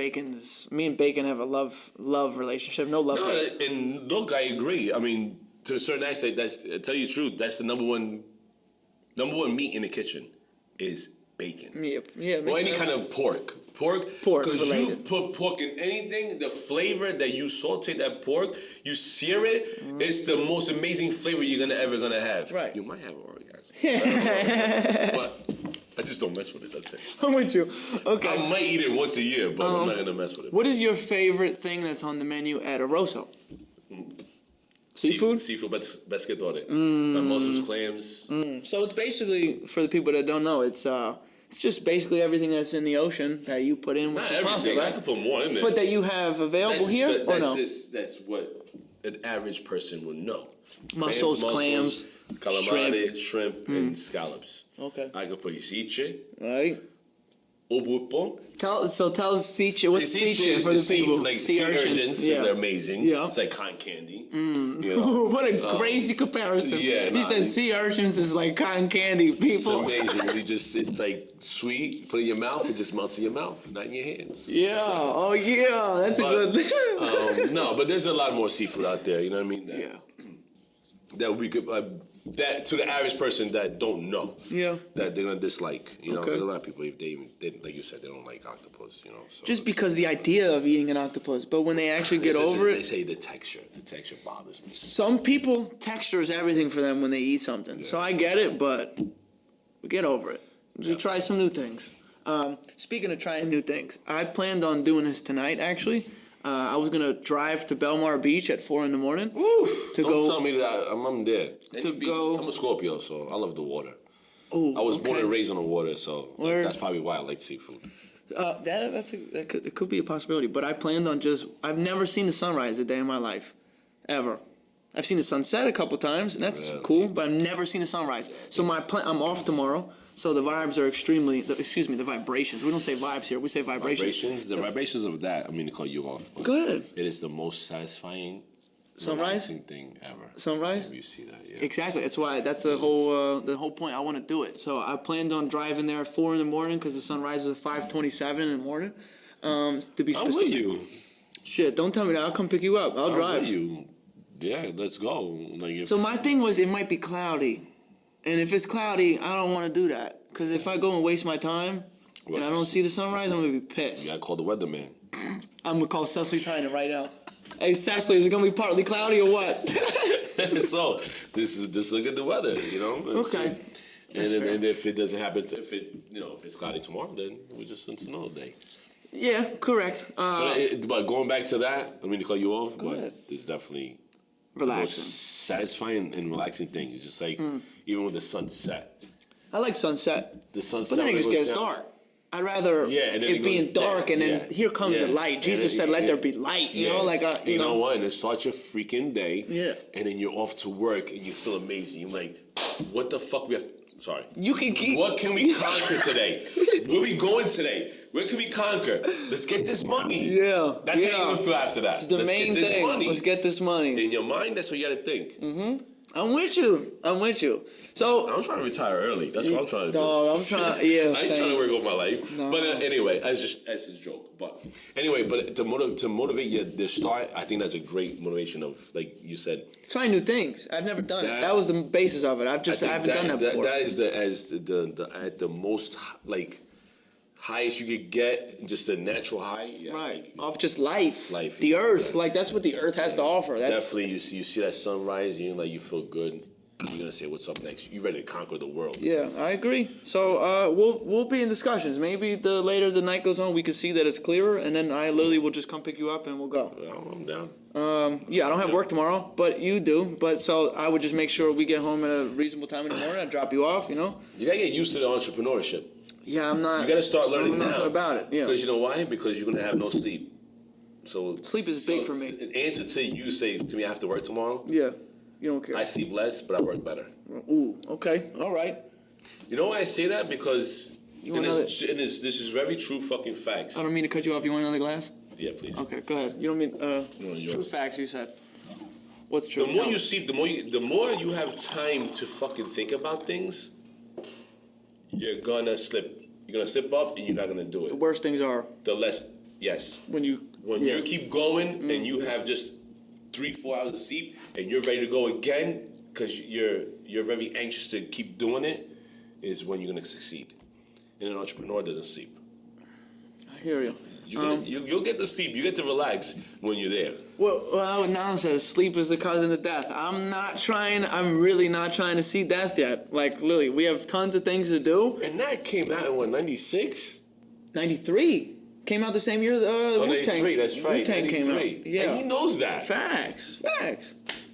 Me and bacon have a love relationship. No love. No, and look, I agree. I mean, to a certain extent, to tell you the truth, that's the number one meat in the kitchen is bacon. Yeah. Or any kind of pork. Pork, because you put pork in anything, the flavor that you saute that pork, you sear it, it's the most amazing flavor you're ever gonna have. Right. You might have an orgasm. But I just don't mess with it, that's it. I'm with you. Okay. I might eat it once a year, but I'm not gonna mess with it. What is your favorite thing that's on the menu at Arosso? Seafood? Seafood pescatore. My muscles, clams. So it's basically, for the people that don't know, it's It's just basically everything that's in the ocean that you put in with Not some everything. pasta, right? I could put more in there. But that you have available here, or no? That's what an average person would know. Mussels, clams, calamari, shrimp, and scallops. Okay. I could put ceviche, Right. obupo. Tell us ceviche. What's ceviche for the people? Like sea urchins. Yeah. They're amazing. Yeah. It's like cotton candy. You know? What a crazy comparison. Yeah, You said sea urchins is like cotton candy, It's people. amazing. It's like sweet. Put it in your mouth. It just melts in your mouth, not in your hands. Yeah. Oh, yeah. That's a good. No, but there's a lot more seafood out there. You know what I mean? That we could that to the average person that don't know. Yeah. That they're gonna dislike. You know, Okay. there's a lot of people they like you said they don't like octopus. You know. So Just because the idea of eating an octopus, but when they actually get it's just- over they it, say the texture bothers me. some people, texture is everything for them when they eat something. So I get it, but we get over it. We try some new things. Speaking of trying new things, I planned on doing this tonight, actually. I was going to drive to Belmar Beach at 4 in the morning. Oof! To Don't go- tell me that I'm there. To go- I'm a Scorpio, so I love the water. Oh, I was born okay. and raised on the water, so Word. that's probably why I like seafood. That could be a possibility, but I planned on I've never seen the sunrise a day in my life, ever. I've seen the sunset a couple times, and that's Really? cool, but I've never seen the sunrise. So I'm off tomorrow, so the vibes are the vibrations. We don't say vibes here, we say vibrations. The vibrations of that, I mean to cut you off. But Go ahead. It is the most satisfying, Sunrise? relaxing thing ever. Sunrise? When you see that, yeah. Exactly. That's the whole point. I want to do it. So I planned on driving there at 4 in the morning because the sun rises at 5:27 in the morning. To be I'm specific. with you. Shit, don't tell me that. I'll come pick you up. I'll drive. I'm with you. Yeah, let's go. Like if, So my thing was it might be cloudy, and if it's cloudy, I don't want to do that because if I go and waste my time and I don't see the sunrise, I'm gonna be pissed. you gotta call the weatherman. I'm gonna call Cecily Tyner right now. Hey Cecily, is it gonna be partly cloudy or what? So this is just look at the weather, you know. And see. Okay. And if it doesn't happen, if it's cloudy tomorrow, then we just it's another day. Yeah, correct. But going back to that, I mean to cut you off, but ahead. it's definitely the Relaxing. most satisfying and relaxing thing. It's just like even with the sunset. I like sunset, The sunset. but then it just goes gets down. dark. I'd rather Yeah, and then it it being goes dark down. and then Yeah. here comes the Yeah. light. And Jesus then- said, "Let yeah. there be light." You know, like you know what? And it starts your freaking day. Yeah. And then you're off to work and you feel amazing. You're like, what the fuck we have to, sorry. You can keep. What can we conquer today? Where we going today? Where can we conquer? Let's get this money. Yeah. That's yeah. how you feel after that. It's the Let's main get this thing. money. Let's get this money. In your mind, that's what you gotta think. I'm with you. So I'm trying to retire early. That's what I'm trying to do. Dog, I'm trying. Yeah, I ain't same. trying to work all my life. No. But anyway, as a joke. But anyway, to motivate you to start, I think that's a great motivation of, like you said. Trying new things. I've never done it. That was the basis of it. I haven't done that before. That is at the most like highest you could get, just a natural high. Yeah, Right. like, Off just life. Life, The yeah. earth. Like that's what the earth has to offer. That's definitely, you see that sunrise, and you feel good. You're gonna say, "What's up next?" You're ready to conquer the world. Yeah, I agree. So we'll be in discussions. Maybe the later the night goes on, we can see that it's clearer, and then I literally will just come pick you up and we'll go. Well, I'm down. Yeah, I don't have work tomorrow, but you do. But so I would just make sure we get home at a reasonable time in the morning. I'd drop you off. You know. You gotta get used to the entrepreneurship. Yeah, I'm not. You gotta start learning I'm now. nothing about it. Yeah. Because you know why? Because you're gonna have no sleep. So Sleep is big for me. An answer to you say to me, I have to work tomorrow. Yeah. You don't care. I sleep less, but I work better. Ooh. Okay. All right. You know why I say that? Because want this is very true fucking facts. I don't mean to cut you off. You want another glass? Yeah, please. Okay. Go ahead. You don't mean. It's true yours. facts. You said. What's true? The more you sleep, the more you have time to fucking think about things, you're gonna slip. You're gonna slip up, and you're not gonna do The it. worst things are The less, yes. when you. When yeah. you keep going and you have just 3-4 hours of sleep and you're ready to go again because you're very anxious to keep doing it, is when you're gonna succeed. And an entrepreneur doesn't sleep. I hear you. You'll get to sleep. You get to relax when you're there. Well, now says sleep is the cousin of death. I'm really not trying to see death yet. Like, literally, we have tons of things to do. And that came out in what, 96? 93. Came out the same year Oh, Wu-Tang. 93, that's right. Wu-Tang came 93. out. Yeah. And he knows that. Facts.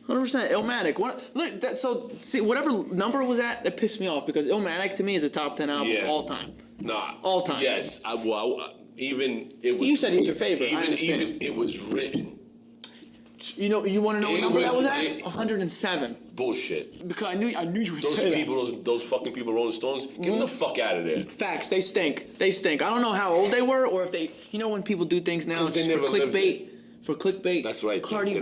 100%. Illmatic. See, whatever number it was at, that pissed me off because Illmatic to me is a top 10 album Yeah. all time. Nah. All time. Yes. Even it was. You said it's your favorite. I understand. Even it was written. You know, you want to know what number that was at? 107. Bullshit. Because I knew you would Those say people, those fucking people, Rolling Stones, get them the fuck out of there. Facts. They stink. They stink. I don't know how old they were, or if they. You know when people do things now just for clickbait. For clickbait. That's right. Cardi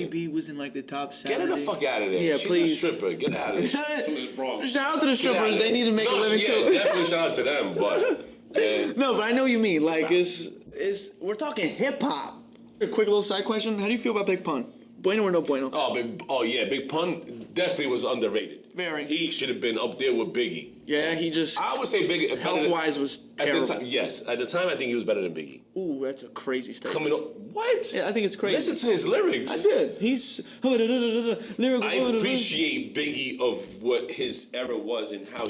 B was in like the top 7. Get her the fuck out of there. Yeah, She's please. a stripper. Get out of there. Shout out to the strippers. They need to make a living too. Definitely shout out to them. But no, but I know what you mean. Like it's we're talking hip hop. A quick little side question. How do you feel about Big Pun? Bueno or no bueno? Oh yeah, Big Pun definitely was underrated. Very. He should have been up there with Biggie. Yeah, he just. I would say Biggie. Health-wise was terrible. At the time, yes. At the time, I think he was better than Biggie. Ooh, that's a crazy statement. Coming up, what? Yeah, I think it's crazy. Listen to his lyrics. I did. He's lyrical. I appreciate Biggie of what his era was and how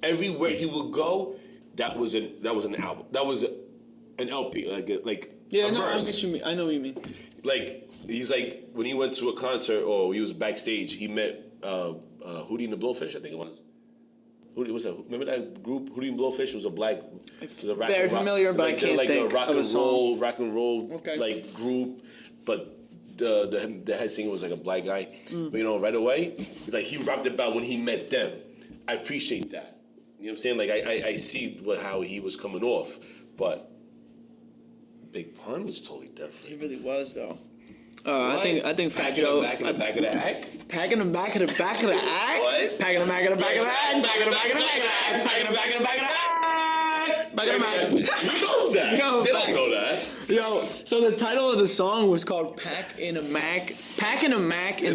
everywhere he would go, that was an album. That was an LP, like yeah, a no, verse. I know what you mean. Like he's like when he went to a concert or he was backstage, he met Hootie and the Blowfish, I think it was. Hootie was that? Remember that group? Hootie and Blowfish was a black. Very familiar, but I can't think of a song. Rock and roll like group, but the head singer was like a black guy. But right away, like he rapped about when he met them. I appreciate that. You know what I'm saying? Like I see how he was coming off, but Big Pun was totally different. He really was though. I think Fat Joe. Packing the back of the act. Packing the back of the act. What? Packing the back of the back of the act. Packing the back of the act. Packing the back of the back of the act. Back of the back. Who knows that? Yo, they don't know that. Yo, so the title of the song was called "Packing a Mac in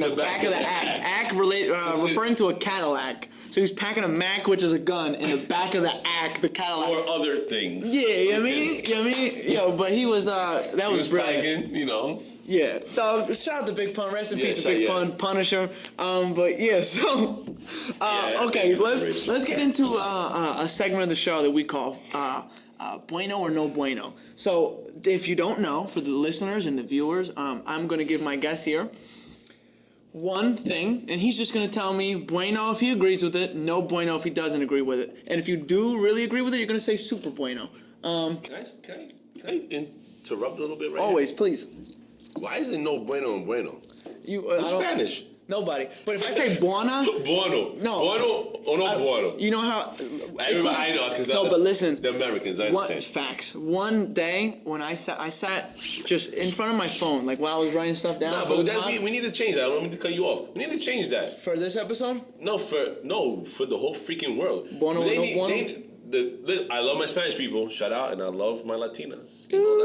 the back of the act." Act referring to a Cadillac. So he's packing a Mac, which is a gun, in the back of the act, the Cadillac. Or other things. Yeah, you know what I mean? Yo, but he was, that was brilliant. Packing, Yeah, dog. Shout out to Big Pun. Rest in peace to Big Pun, Punisher. But yeah, so okay, let's get into a segment of the show that we call Bueno or No Bueno. So if you don't know, for the listeners and the viewers, I'm gonna give my guest here one thing, and he's just gonna tell me bueno if he agrees with it, no bueno if he doesn't agree with it. And if you do really agree with it, you're gonna say super bueno. Can I interrupt a little bit right Always, here? please. Why is it no bueno and bueno? Who's Spanish? Nobody. But if I say buona... Bueno. No. Bueno or no bueno? You know how... Everybody, I know, because but listen. The Americans, I understand. Facts. One day, when I sat just in front of my phone, like while I was writing stuff down. Nah, but we need to change that. I don't mean to cut you off. We need to change that. For this episode? No, for the whole freaking world. Bueno, I love my Spanish people. Shout out, and I love my Latinas. You know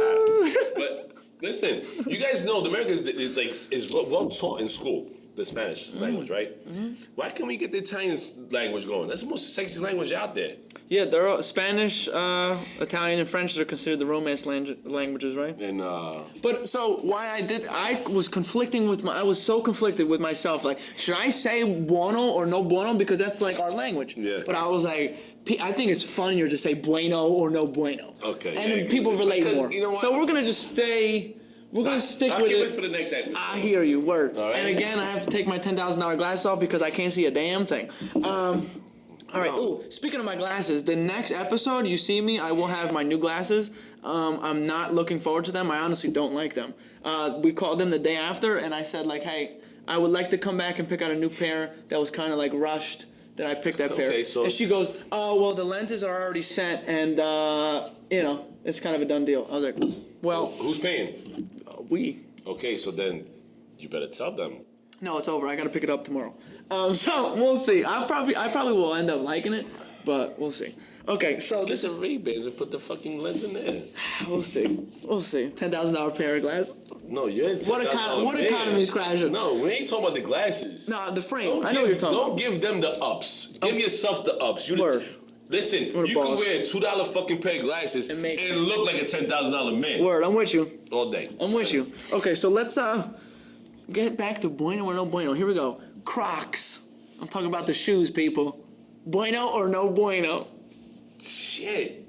that. But listen, you guys know the Americans is well taught in school. The Spanish language, right? Mm-hmm. Why can't we get the Italian language going? That's the most sexiest language out there. Yeah, they're all Spanish, Italian, and French are considered the Romance languages, right? And but so I was so conflicted with myself. Like, should I say bueno or no bueno because that's like our language? Yeah. But I was like, I think it's funnier to say bueno or no bueno. Okay. And then people relate more. You know what? So we're gonna just stay. We're going to stick with it. I'll keep it for the next episode. I hear you, word. All right. And again, I have to take my $10,000 glasses off because I can't see a damn thing. All right. Ooh, speaking of my glasses, the next episode, you see me, I will have my new glasses. I'm not looking forward to them. I honestly don't like them. We called them the day after, and I said, like, hey, I would like to come back and pick out a new pair that was kind of, like, rushed. That I picked that pair. Okay, so... And she goes, oh, well, the lenses are already sent, and, it's kind of a done deal. I was like, well... Who's paying? We. Okay, so then you better tell them. No, it's over. I got to pick it up tomorrow. So we'll see. I probably will end up liking it, but we'll see. Okay, so this is Ray-Bans and put the fucking lens in there. We'll see. $10,000 pair of glasses. No, you're what economy's crashing? No, we ain't talking about the glasses. No, the frame. I know what you're talking about. Don't give them the ups. Give yourself the ups. Listen, you can wear a $2 fucking pair of glasses and look like a $10,000 man. Word, I'm with you. All day. I'm with you. Okay, so let's get back to bueno or no bueno. Here we go. Crocs. I'm talking about the shoes, people. Bueno or no bueno? Shit.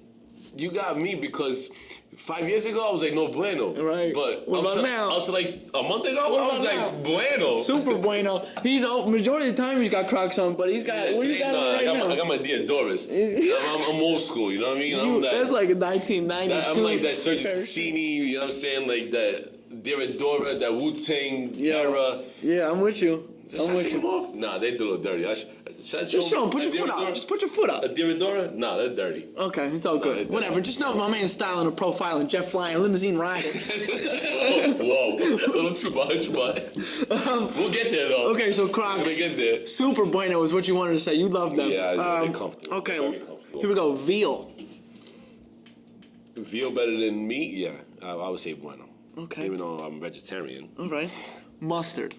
You got me because 5 years ago, I was like, no bueno. Right. But What about now? Up to like a month ago, What I was about like, bueno. Super bueno. He's majority of the time he's got Crocs on, but he's got. Yeah, What do you got on right now? I got my Diadoras. I'm old school, you know what I mean? That's like a 1992. I'm like that Sergio Cini, you know what I'm saying? Like that Diadora, that Wu-Tang era. Yeah, I'm with you. Should I take them off? Nah, they do look dirty. Should I Just show them. Put your foot up. Just put your foot up. A Diadora? Nah, they're dirty. Okay, it's all good. Whatever. Just know my man's styling and profiling, jet flying, limousine riding. Whoa, a little too much, but we'll get there though. Okay, so Crocs. We're gonna get there. Super bueno is what you wanted to say. You love them. Yeah, they're comfortable. Okay, Very comfortable. here we go. Veal. Veal better than meat? Yeah, I would say bueno. Okay. Even though I'm vegetarian. All right. Mustard.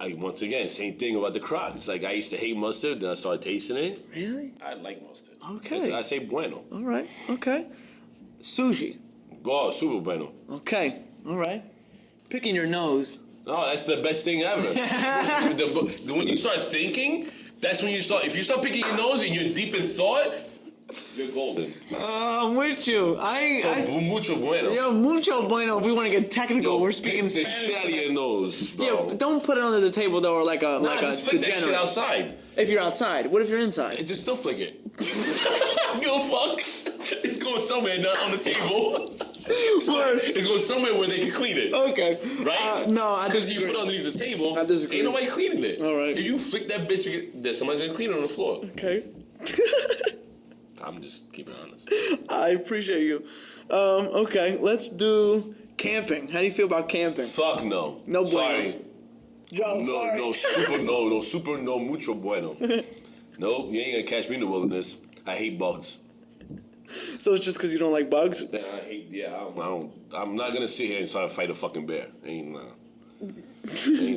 Once again, same thing about the Crocs. Like I used to hate mustard, then I started tasting it. Really? I like mustard. Okay. I say bueno. All right. Okay. Sushi. Oh, super bueno. Okay. All right. Picking your nose. Oh, that's the best thing ever. When you start thinking, that's when you start. If you start picking your nose and you're deep in thought, you're golden. I'm with you. Mucho bueno. Yo, mucho bueno. If we want to get technical, we're speaking pick the Spanish. shit out of your nose, bro. Yeah, but don't put it under the table though, or like a Just flick that shit degenerate. outside. If you're outside, what if you're inside? Just still flick it. Go fuck. It's going somewhere, not on the table. It's going somewhere where they can clean it. Okay. Right? No, I Because disagree. you put it underneath the table. I disagree. Ain't nobody cleaning it. All right. If you flick that bitch, somebody's gonna clean it on the floor. Okay. I'm just keeping it honest. I appreciate you. Okay, let's do camping. How do you feel about camping? Fuck no. No bueno. Sorry. Joe, sorry. No mucho bueno. No, you ain't gonna catch me in the wilderness. I hate bugs. So it's just because you don't like bugs? I'm not gonna sit here and try to fight a fucking bear. Ain't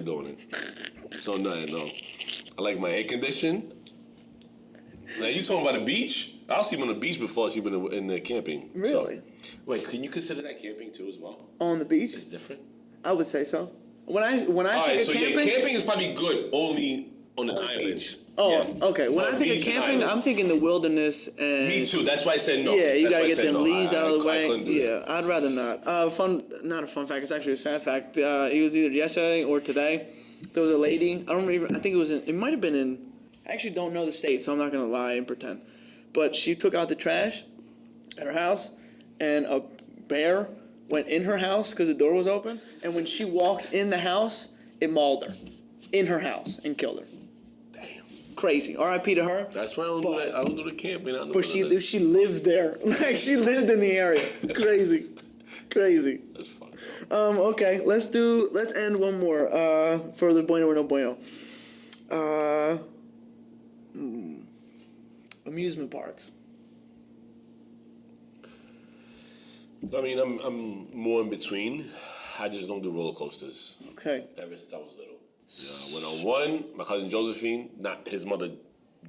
doing it. So no. I like my air condition. Now you talking about the beach? I'll sleep on the beach before I sleep in the camping. Really? So, wait, can you consider that camping too as well? On the beach? It's different. I would say so. When I think of camping, camping is probably good only on an island. beach. Oh, Yeah. okay. When I think of camping, I'm thinking the wilderness and. Me too. That's why I said no. Yeah, you That's gotta why I get said them no. leaves out of the way. I couldn't do that. Yeah, I'd rather not. Not a fun fact. It's actually a sad fact. It was either yesterday or today. There was a lady. I think it was. It might have been in. I actually don't know the state, so I'm not gonna lie and pretend. But she took out the trash at her house, and a bear went in her house because the door was open. And when she walked in the house, it mauled her in her house and killed her. Damn. Crazy. R.I.P. to her. That's why I don't do that. I don't do the camping. But she lived there. Like she lived in the area. Crazy. That's fucked up. Okay, let's end one more. For the bueno or no bueno. Amusement parks. I mean, I'm more in between. I just don't do roller coasters. Okay. Ever since I was little. When I won, my cousin Josephine, his mother,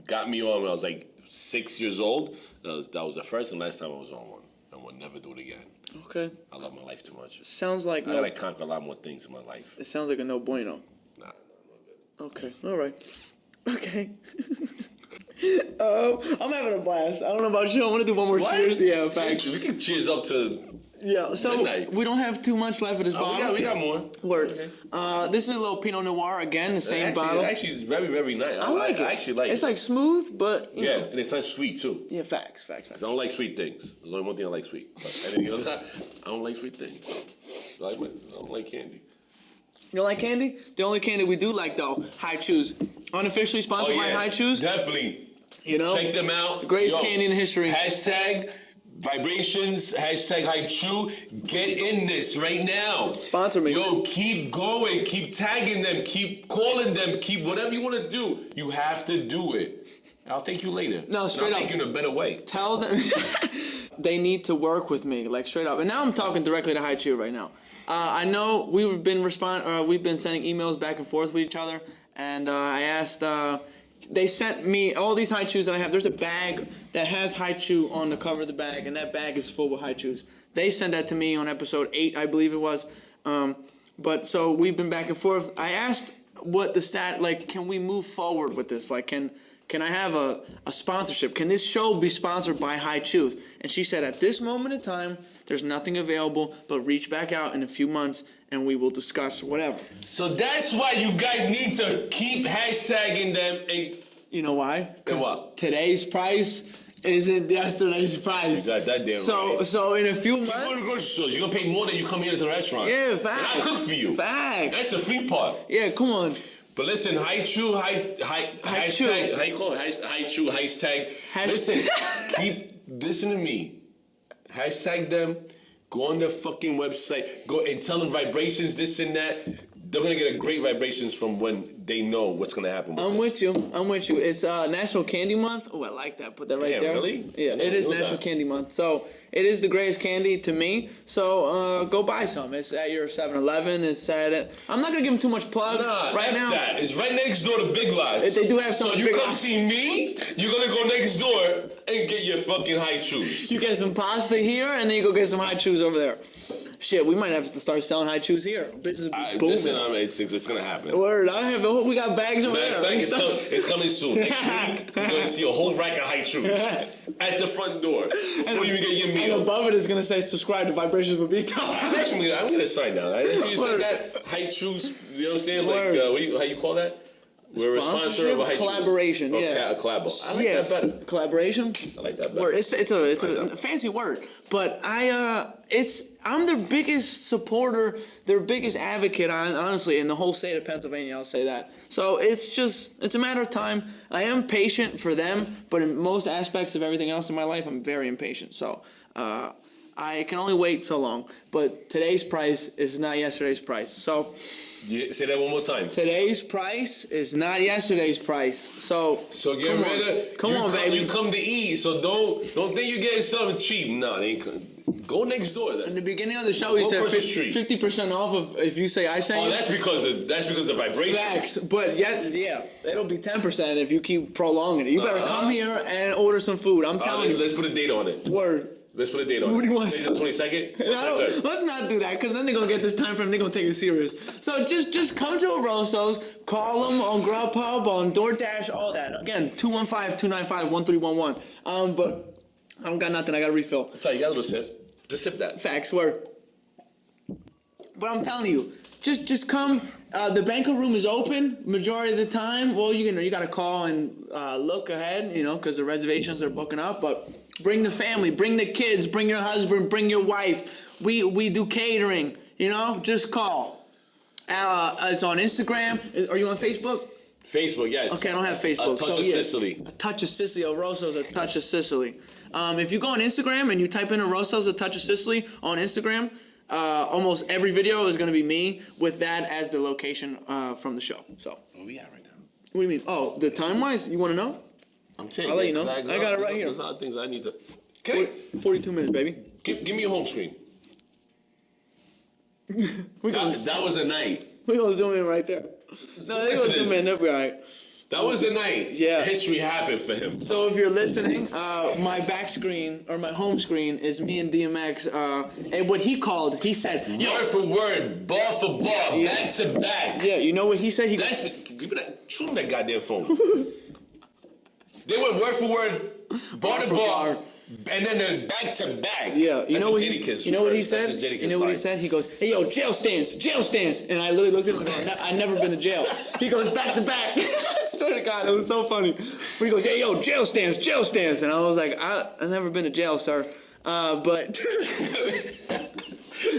got me on when I was like 6 years old. That was the first and last time I was on one. I will never do it again. Okay. I love my life too much. Sounds like I gotta conquer a lot more things in my life. It sounds like a no bueno. Nah, I'm good. Okay. All right. Okay. I'm having a blast. I don't know about you. I want to do one more cheers. Yeah, facts. We can cheers up to. Yeah, so midnight. we don't have too much left of this bottle. We got more. Word. Okay. This is a little Pinot Noir again, the same bottle. Actually, it's very, very nice. I like it. I actually like it. It's like smooth, but you know. And it's not sweet too. Yeah, facts. I don't like sweet things. There's only one thing I like sweet. But anything other, I don't like sweet things. I don't like candy. You don't like candy? The only candy we do like though, High Chews. Unofficially sponsored by High Chews. Definitely. You know, check them out. The greatest candy in history. Hashtag Vibrations, hashtag High Chew. Get in this right now. Sponsor me. Yo, keep going. Keep tagging them. Keep calling them. Keep whatever you want to do. You have to do it. I'll thank you later. No, straight up. I'll thank you in a better way. Tell them they need to work with me, like straight up. And now I'm talking directly to High Chew right now. I know we've been sending emails back and forth with each other, and I asked. They sent me all these High Chews that I have. There's a bag that has High Chew on the cover of the bag, and that bag is full with High Chews. They sent that to me on episode 8, I believe it was. But so we've been back and forth. I asked what the can we move forward with this? Like, can can I have a sponsorship? Can this show be sponsored by High Chews? And she said, at this moment in time, there's nothing available, but reach back out in a few months and we will discuss whatever. So that's why you guys need to keep hashtagging them. And you know why? And what? Today's price isn't yesterday's price. You got that damn right. So in a few months. Keep going to the grocery stores. You're going to pay more than you come here to the restaurant. Yeah, facts. And I cook for you. Facts. That's the free part. Yeah, come on. But listen, hashtag, how you call it? Hashtag. Listen, keep listening to me. Hashtag them. Go on their fucking website. Go and tell them vibrations, this and that. They're gonna get a great vibrations from when they know what's gonna happen. I'm with you. It's National Candy Month. Oh, I like that. Put that right there. Really? Yeah, it is National Candy Month. So it is the greatest candy to me. So go buy some. It's at your 7-Eleven. It's at. I'm not gonna give them too much plugs right now. That. It's right next door to Big Lots. They do have some. So you come see me. You're gonna go next door and get your fucking High Chews. You get some pasta here, and then you go get some High Chews over there. Shit, we might have to start selling High Chews here. Bitches booming. Listen, it's gonna happen. Word, we got bags over there. It's coming soon. Next week, you're gonna see a whole rack of High Chews at the front door before you get your meal. And above it is gonna say subscribe to Vibrations with Vito. Actually, I'm gonna sign down. You said that High Chews. You know what I'm saying? Like, how you call that? We're a sponsor of a High collaboration. Chews. Yeah, a collabo. I like that better. Collaboration. I like that better. Word. It's a fancy word, but I'm their biggest supporter, their biggest advocate, honestly, in the whole state of Pennsylvania. I'll say that. So it's a matter of time. I am patient for them, but in most aspects of everything else in my life, I'm very impatient. So I can only wait so long. But today's price is not yesterday's price. So. Say that one more time. Today's price is not yesterday's price. So get rid of. Come on, baby. You come to eat, so don't think you're getting something cheap. No, they ain't. Go next door then. In the beginning of the show, he said 50% off of if you say I say. Oh, that's because of the vibration. Facts, but yeah, it'll be 10% if you keep prolonging it. You better come here and order some food. I'm telling you. Let's put a date on it. Word. Let's put a date on it. What do you want? The 22nd? Let's not do that, because then they're going to get this time frame, they're going to take it serious. So just come to Arosso's, call them on Grubhub, on DoorDash, all that. Again, 215-295-1311. But I don't got nothing, I got to refill. That's how you got a little sip. Just sip that. Facts, word. But I'm telling you, just come. The banquet room is open majority of the time. Well, you got to call and look ahead, because the reservations are booking up, but... Bring the family, bring the kids, bring your husband, bring your wife. We do catering, just call. It's on Instagram. Are you on Facebook? Facebook, yes. Okay, I don't have Facebook. A touch of Sicily. A touch of Sicily. Arosso's a touch of Sicily. If you go on Instagram and you type in Arosso's a touch of Sicily on Instagram, almost every video is going to be me with that as the location from the show. So. Where we at right now? What do you mean? Oh, the time-wise? You want to know? I'm telling I'll let you know. I got it right here. There's a lot of things I need to... 42 minutes, baby. Give me a home screen. That was a night. We're going to zoom in right there. No, they going to zoom in. They'll be all right. That was a night. Yeah. History happened for him. So if you're listening, my back screen, or my home screen, is me and DMX. And what he said... Word for word, bar for bar, back to back. Yeah, you know what he said? Show him that goddamn phone. They went word for word, bar to bar, and then back to back. Yeah, you know what he said? He goes, "Hey, yo, jail stands," and I literally looked at him and go, "I've never been to jail." He goes, "Back to back." I swear to God, it was so funny. But he goes, "Hey, yo, jail stands," and I was like, "I've never been to jail, sir," but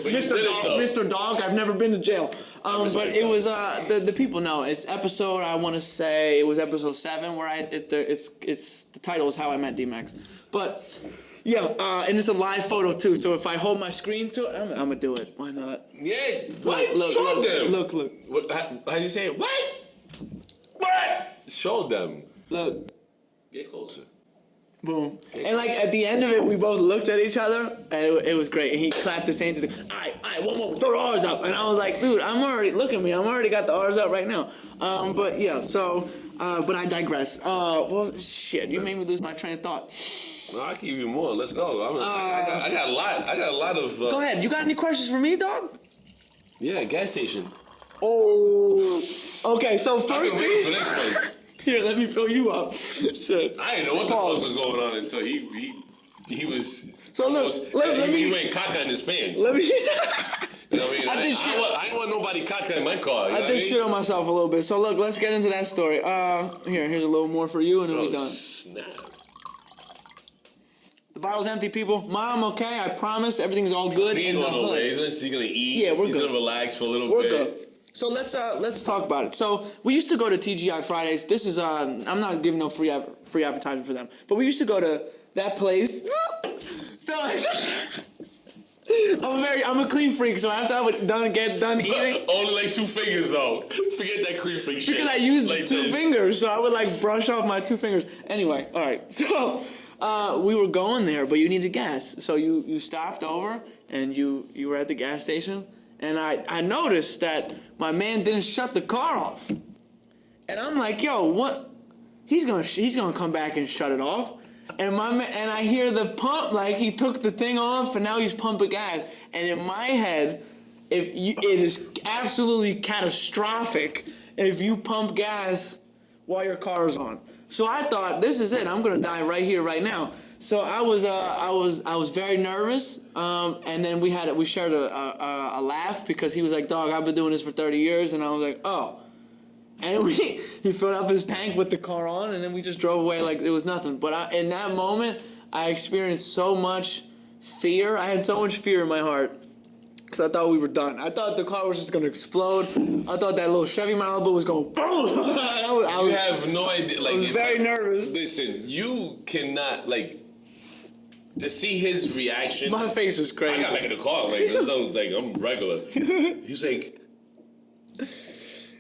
Mr. Dog, I've never been to jail. But it was the people know it's episode. I want to say it was episode 7 where the title is How I Met D-Max. But yeah, and it's a live photo too. So if I hold my screen to it, I'm gonna do it. Why not? Yeah. What? Show them. Look. What? How'd you say it? What? Show them. Look. Get closer. Boom. And like at the end of it, we both looked at each other, and it was great. And he clapped his hands and said, "All right, one more, throw the R's up." And I was like, "Dude, look at me, I'm already got the R's up right now." But yeah, so, but I digress. Well, shit, you made me lose my train of thought. Well, I'll give you more. Let's go. I got a lot. I got a lot of. Go ahead. You got any questions for me, dog? Yeah, gas station. Oh. Okay, so first thing. Here, let me fill you up. Shit. I didn't know what the fuck was going on until he was. So look, he went caca in his pants. Let me. You know what I mean? I didn't want nobody caca in my car. I did shit on myself a little bit. So look, let's get into that story. Here's a little more for you, and then we're done. Snap. The bottle's empty, people. Mom, okay, I promise everything's all good. He ain't going nowhere. He's gonna eat. Yeah, we're He's good. gonna relax for a little We're bit. good. So let's talk about it. So we used to go to TGI Fridays. This is I'm not giving no free advertising for them, but we used to go to that place. So I'm a clean freak. So after I was done eating, Only like 2 fingers though. Forget that clean freak shit. because I used like 2 fingers, so I would like brush off my 2 fingers. Anyway, all right. So we were going there, but you needed gas, so you stopped over and you were at the gas station. And I noticed that my man didn't shut the car off. And I'm like, yo, what? He's gonna come back and shut it off. And I hear the pump, like he took the thing off and now he's pumping gas. And in my head, it is absolutely catastrophic if you pump gas while your car is on. So I thought, this is it. I'm gonna die right here, right now. So I was very nervous, and then we shared a laugh because he was like, "Dog, I've been doing this for 30 years," and I was like, "Oh," and he filled up his tank with the car on, and then we just drove away like it was nothing. But in that moment, I experienced so much fear. I had so much fear in my heart because I thought we were done. I thought the car was just gonna explode. I thought that little Chevy Malibu was going boom. You have no idea. Like, I was very nervous. Listen, you cannot like. To see his reaction, My face was crazy. I got back in the car, like, I'm regular. He's like,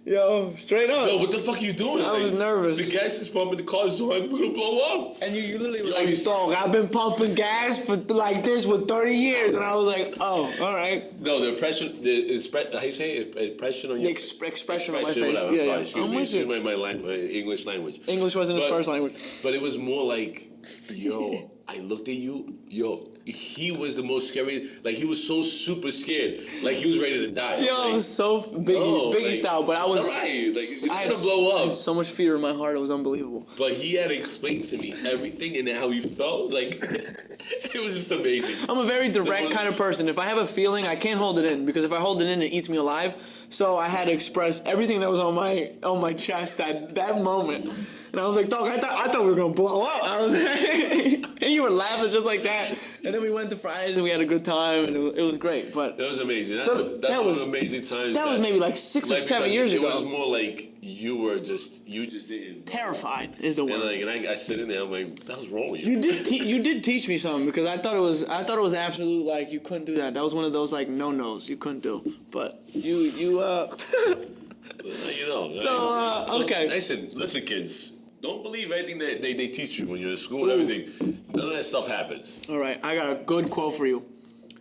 Yo, straight up. yo, what the fuck are you doing? I was nervous. The gas is pumping, the car's on, we're gonna blow up. And you literally were Yo, like, you dog, I've been pumping gas for like this for 30 years. And I was like, oh, all right. No, the impression, how you say it? Impression on your Expression on my face. whatever. I'm Yeah, sorry, yeah. excuse me. Excuse my English language. English wasn't his first language. But it was more like, yo, I looked at you, yo, he was the most scary, like he was so super scared, like he was ready to die. Yo, like, I was so Biggie style, but I was. It's alright, like, I you're gonna blow I up. had so much fear in my heart, it was unbelievable. But he had to explain to me everything and how he felt, like, it was just amazing. I'm a very direct kind of person. If I have a feeling, I can't hold it in, because if I hold it in, it eats me alive. So I had to express everything that was on my chest at that moment. And I was like, dog, I thought we were gonna blow up. I was like, and you were laughing just like that. And then we went to Fridays and we had a good time, and it was great. But that was amazing. Still, that was amazing times. That was maybe like 6 or 7 years ago. It was more like you just didn't. Terrified is the word. And I sit in there, I'm like, what the hell's wrong with you? You did teach me something, because I thought it was absolute, like, you couldn't do that. That was one of those like no-nos you couldn't do. But you you know. So okay. Listen, kids. Don't believe anything that they teach you when you're in school and everything. None of that stuff happens. All right, I got a good quote for you.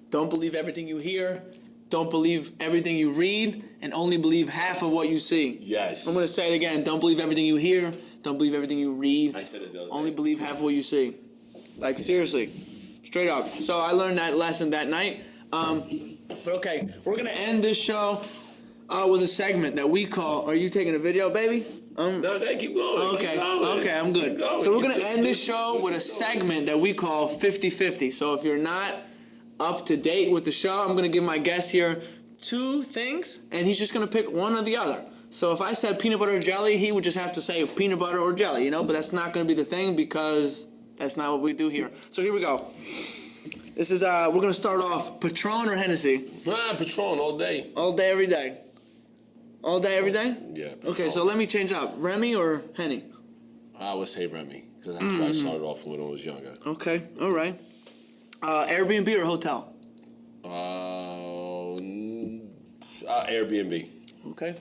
Don't believe everything you hear. Don't believe everything you read, and only believe half of what you see. Yes. I'm gonna say it again. Don't believe everything you hear. Don't believe everything you read. I said it the other day. Only believe half of what you see. Like, seriously, straight up. So I learned that lesson that night. But okay, we're gonna end this show with a segment that we call. Are you taking a video, baby? No, keep going. Okay, keep going. okay, I'm good. So we're going to end this show with a segment that we call 50-50. So if you're not up to date with the show, I'm going to give my guest here 2 things, and he's just going to pick one or the other. So if I said peanut butter or jelly, he would just have to say peanut butter or jelly, but that's not going to be the thing, because that's not what we do here. So here we go. This is, we're going to start off Patron or Hennessy? Patron all day. All day, every day. All day, every day? Yeah. Patron. Okay, so let me change up. Remy or Henny? I would say Remy, because that's what I started off when I was younger. Okay, all right. Airbnb or hotel? Airbnb. Okay.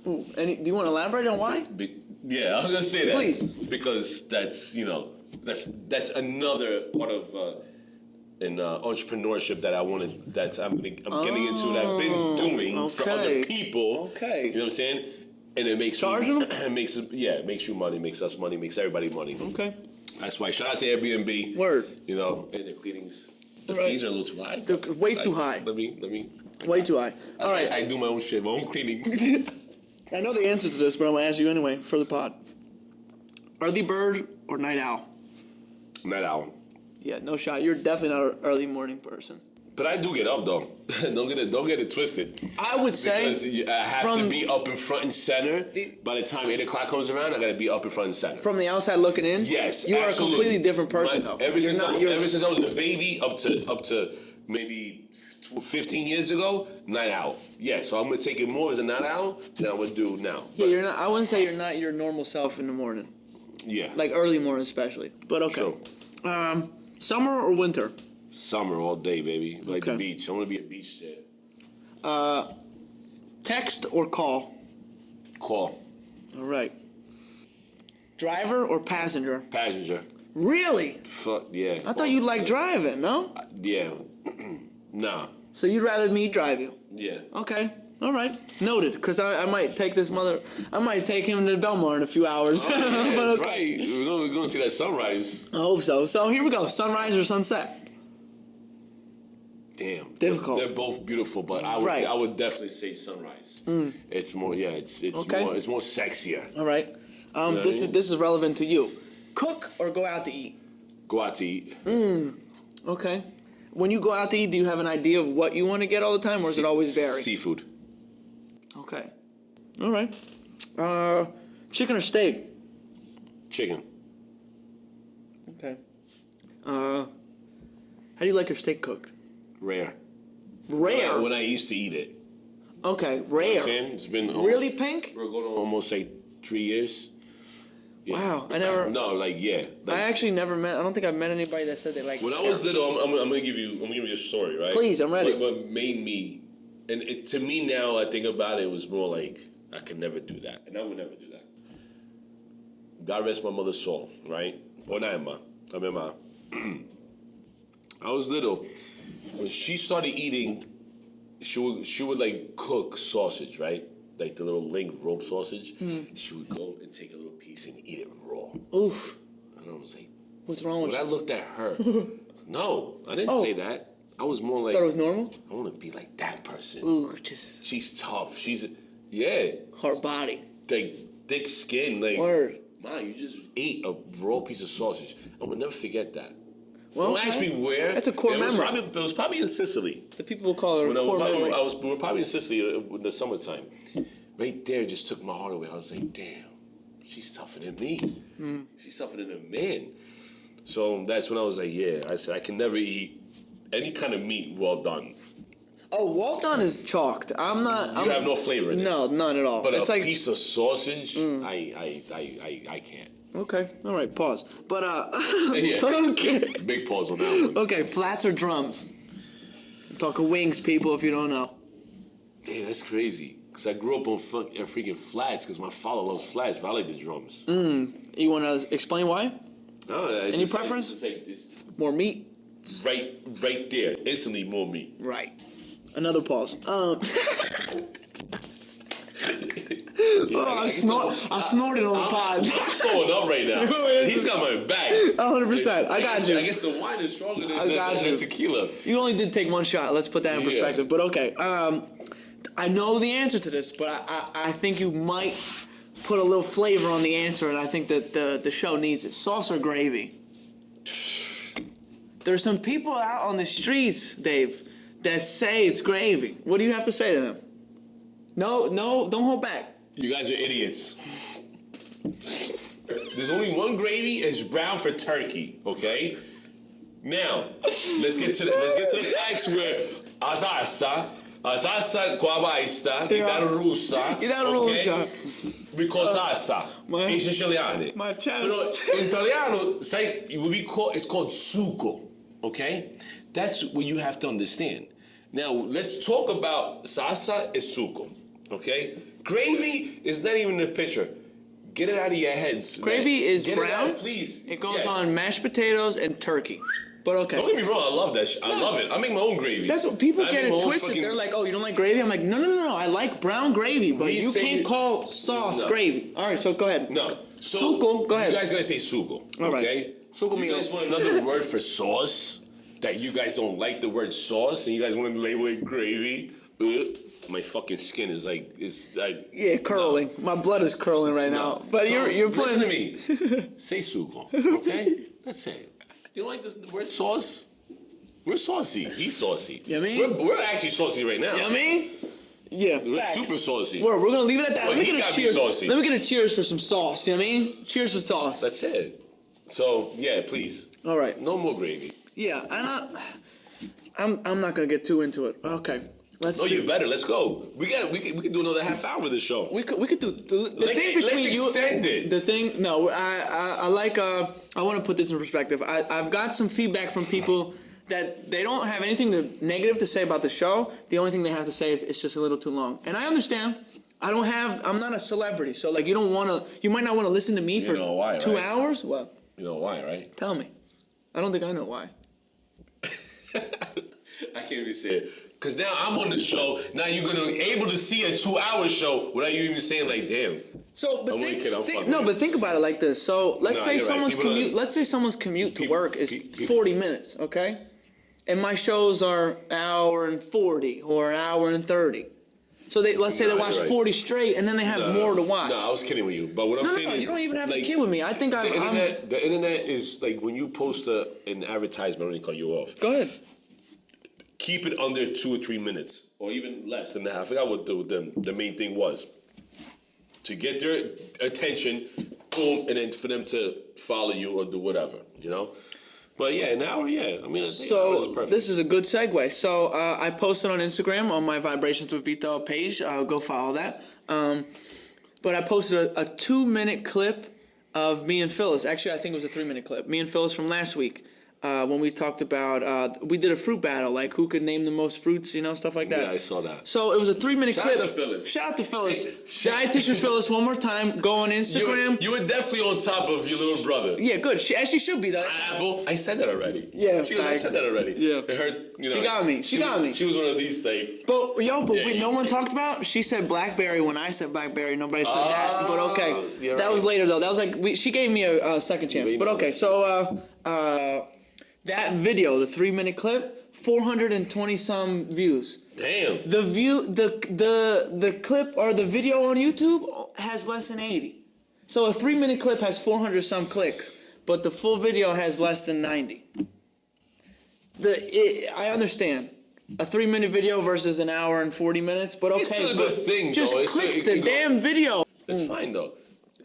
Do you want to elaborate on why? Yeah, I was gonna say that. Please. Because that's that's another part of in entrepreneurship that I'm getting into, that I've been doing for other people. Okay. You know what I'm saying? And it makes charging them. It makes you money, makes us money, makes everybody money. Okay. That's why. Shout out to Airbnb. Word. And the cleanings. The Right. fees are a little too high. Way too high. Let me. Way too high. All right. I do my own shit, my own cleaning. I know the answer to this, but I'm going to ask you anyway for the pod. Early bird or night owl? Night owl. Yeah, no shot. You're definitely not an early morning person. But I do get up though. Don't get it twisted. I would say because I have to be up in front and center. By the time 8 o'clock comes around, I gotta be up in front and center. From the outside looking in, yes, you absolutely. are a completely different person. Though. Ever since I was a baby, up to maybe 15 years ago, night owl. Yeah, so I'm gonna take it more as a night owl than I would do now. Yeah, you're not. I wouldn't say you're not your normal self in the morning. Yeah, like early morning especially. But okay. True. Summer or winter? Summer all day, baby. Like the beach. I want to be a beach chair. Text or call? Call. All right. Driver or passenger? Passenger. Really? Fuck yeah. I thought you liked driving, no? Yeah. Nah. So you'd rather me drive you? Yeah. Okay. All right. Noted. Because I might take I might take him to Belmar in a few hours. Oh, yeah, that's right. We're going to see that sunrise. I hope so. So here we go. Sunrise or sunset? Damn. Difficult. They're both beautiful, but I would definitely say sunrise. It's more, it's more sexier. All right. This is relevant to you. Cook or go out to eat? Go out to eat. Okay. When you go out to eat, do you have an idea of what you want to get all the time, or is it always vary? Seafood. Okay. All right. Chicken or steak? Chicken. Okay. How do you like your steak cooked? Rare. Rare? When I used to eat it. Okay, rare. You know what I'm saying? It's been really pink? We're going on almost 3 years. Yeah. Wow, I never. No, I actually never met. I don't think I've met anybody that said they like. When I was little, I'm gonna give you a story, right? Please, I'm ready. What made me, and to me now, I think about it, was more like I could never do that, and I would never do that. God rest my mother's soul, right? Bonaima, I remember. I was little. When she started eating, she would like cook sausage, right? Like the little link rope sausage. She would go and take a little piece and eat it raw. Oof. And I was like, what's wrong with you? When I looked at her, no, I didn't say that. I was more like, thought it was normal? I want to be like that person. Ooh, she's tough. Hard body. Like thick skin. Like, word. Ma, you just ate a raw piece of sausage. I would never forget that. Well, don't ask me where. That's a core memory. It was probably in Sicily. The people will call it a core memory. We were probably in Sicily in the summertime. Right there, just took my heart away. I was like, damn, she's tougher than me. She's tougher than a man. So that's when I was like, yeah. I said I can never eat any kind of meat well done. Oh, well done is chalked. I'm not. You have no flavor in it. No, none at all. But it's a like piece of sausage, I can't. Okay, all right, pause. But yeah. Okay. Big pause on that one. Okay, flats or drums? I'm talking wings, people. If you don't know. Damn, that's crazy. Cause I grew up on freaking flats. Cause my father loves flats, but I like the drums. You want to explain why? No, any preference? More meat. Right there, instantly more meat. Right. Another pause. I snorted on the pod. I'm slowing up right now. He's got my back. 100%. I got you. I guess the wine is stronger than tequila. You only did take one shot. Let's put that in perspective. But okay. I know the answer to this, but I think you might put a little flavor on the answer, and I think that the show needs it. Sauce or gravy? There's some people out on the streets, Dave, that say it's gravy. What do you have to say to them? No, don't hold back. You guys are idiots. There's only one gravy, it's brown for turkey, okay? Now, let's get to the facts where Asasa quabaista, chitarra russa. Because salsa in Siciliano. My chest. But in Italiano, it's called sugo, okay? That's what you have to understand. Now, let's talk about salsa and sugo, okay? Gravy is not even in the picture. Get it out of your heads. Gravy is Get brown. It out, please. It goes on mashed potatoes and turkey. But okay. Don't get me wrong, I love that shit. I love it. I make my own gravy. That's what people get it twisted. They're like, oh, you don't like gravy? I'm like, no. I like brown gravy, but you can't call sauce gravy. All right, so go ahead. No. So sugo, go ahead. You guys gotta say sugo. All right. Okay? Sugo you guys want another word for sauce? That you guys don't like the word sauce and you guys want to label it gravy? my fucking skin is like Yeah, curling. No. My blood is curling right now. But so, you're putting... Listen to me. Say sugo, okay? That's it. You don't like this? We're sauce. We're saucy. He's saucy. You know what I mean? We're actually saucy right now. You know what I mean? Yeah, we're facts. super saucy. We're gonna leave it at that. Well, Let me get a cheers. Saucy. Let me get a cheers for some sauce. You know what I mean? Cheers for sauce. That's it. So yeah, please. All right. No more gravy. Yeah, I'm not gonna get too into it. Okay. You better. Let's go. We can do another half hour of this show. We could do the thing between let's extend it. The thing. No, I like. I want to put this in perspective. I've got some feedback from people that they don't have anything negative to say about the show. The only thing they have to say is it's just a little too long. And I understand. I'm not a celebrity, so like you might not want to listen to me for 2 hours. What? You know why, right? Tell me. I don't think I know why. I can't even say it. Because now I'm on the show. Now you're going to be able to see a 2-hour show without you even saying, like, damn. So, but think about it like this. So, let's say someone's commute to work is 40 minutes, okay? And my shows are an hour and 40 or an hour and 30. So let's say they watch 40 straight, and then they have more to watch. No, I was kidding with you. But what I'm saying is... you don't even have to kid with me. I think the internet is, like, when you post an advertisement, I'm going to cut you off. Go ahead. Keep it under 2 or 3 minutes, or even less than that. I forgot what the main thing was. To get their attention, boom, and then for them to follow you or do whatever, you know? But yeah, an hour, yeah. I mean, so this is a good segue. So I posted on Instagram on my Vibrations with Vito page. Go follow that. But I posted a 2-minute clip of me and Phyllis. Actually, I think it was a 3-minute clip. Me and Phyllis from last week. When we talked about, we did a fruit battle, like who could name the most fruits, stuff like that. Yeah, I saw that. So it was a 3-minute clip. Shout out to Phyllis. Dietitian Phyllis, one more time. Go on Instagram. You were definitely on top of your little brother. Yeah, good. As she should be, though. Apple. I said that already. Yeah, I said that already. Yeah. It hurt, She got me. She got me. She was one of these things. But no one talked about. She said blackberry when I said blackberry. Nobody said that. But okay, that was later though. That was like she gave me a second chance. But okay, so that video, the 3-minute clip, 420 some views. Damn. The clip or the video on YouTube has less than 80. So a 3-minute clip has 400 some clicks, but the full video has less than 90. I understand. A 3-minute video versus an hour and 40 minutes, but okay. It's still a good thing, just though. click the damn video. It's fine though.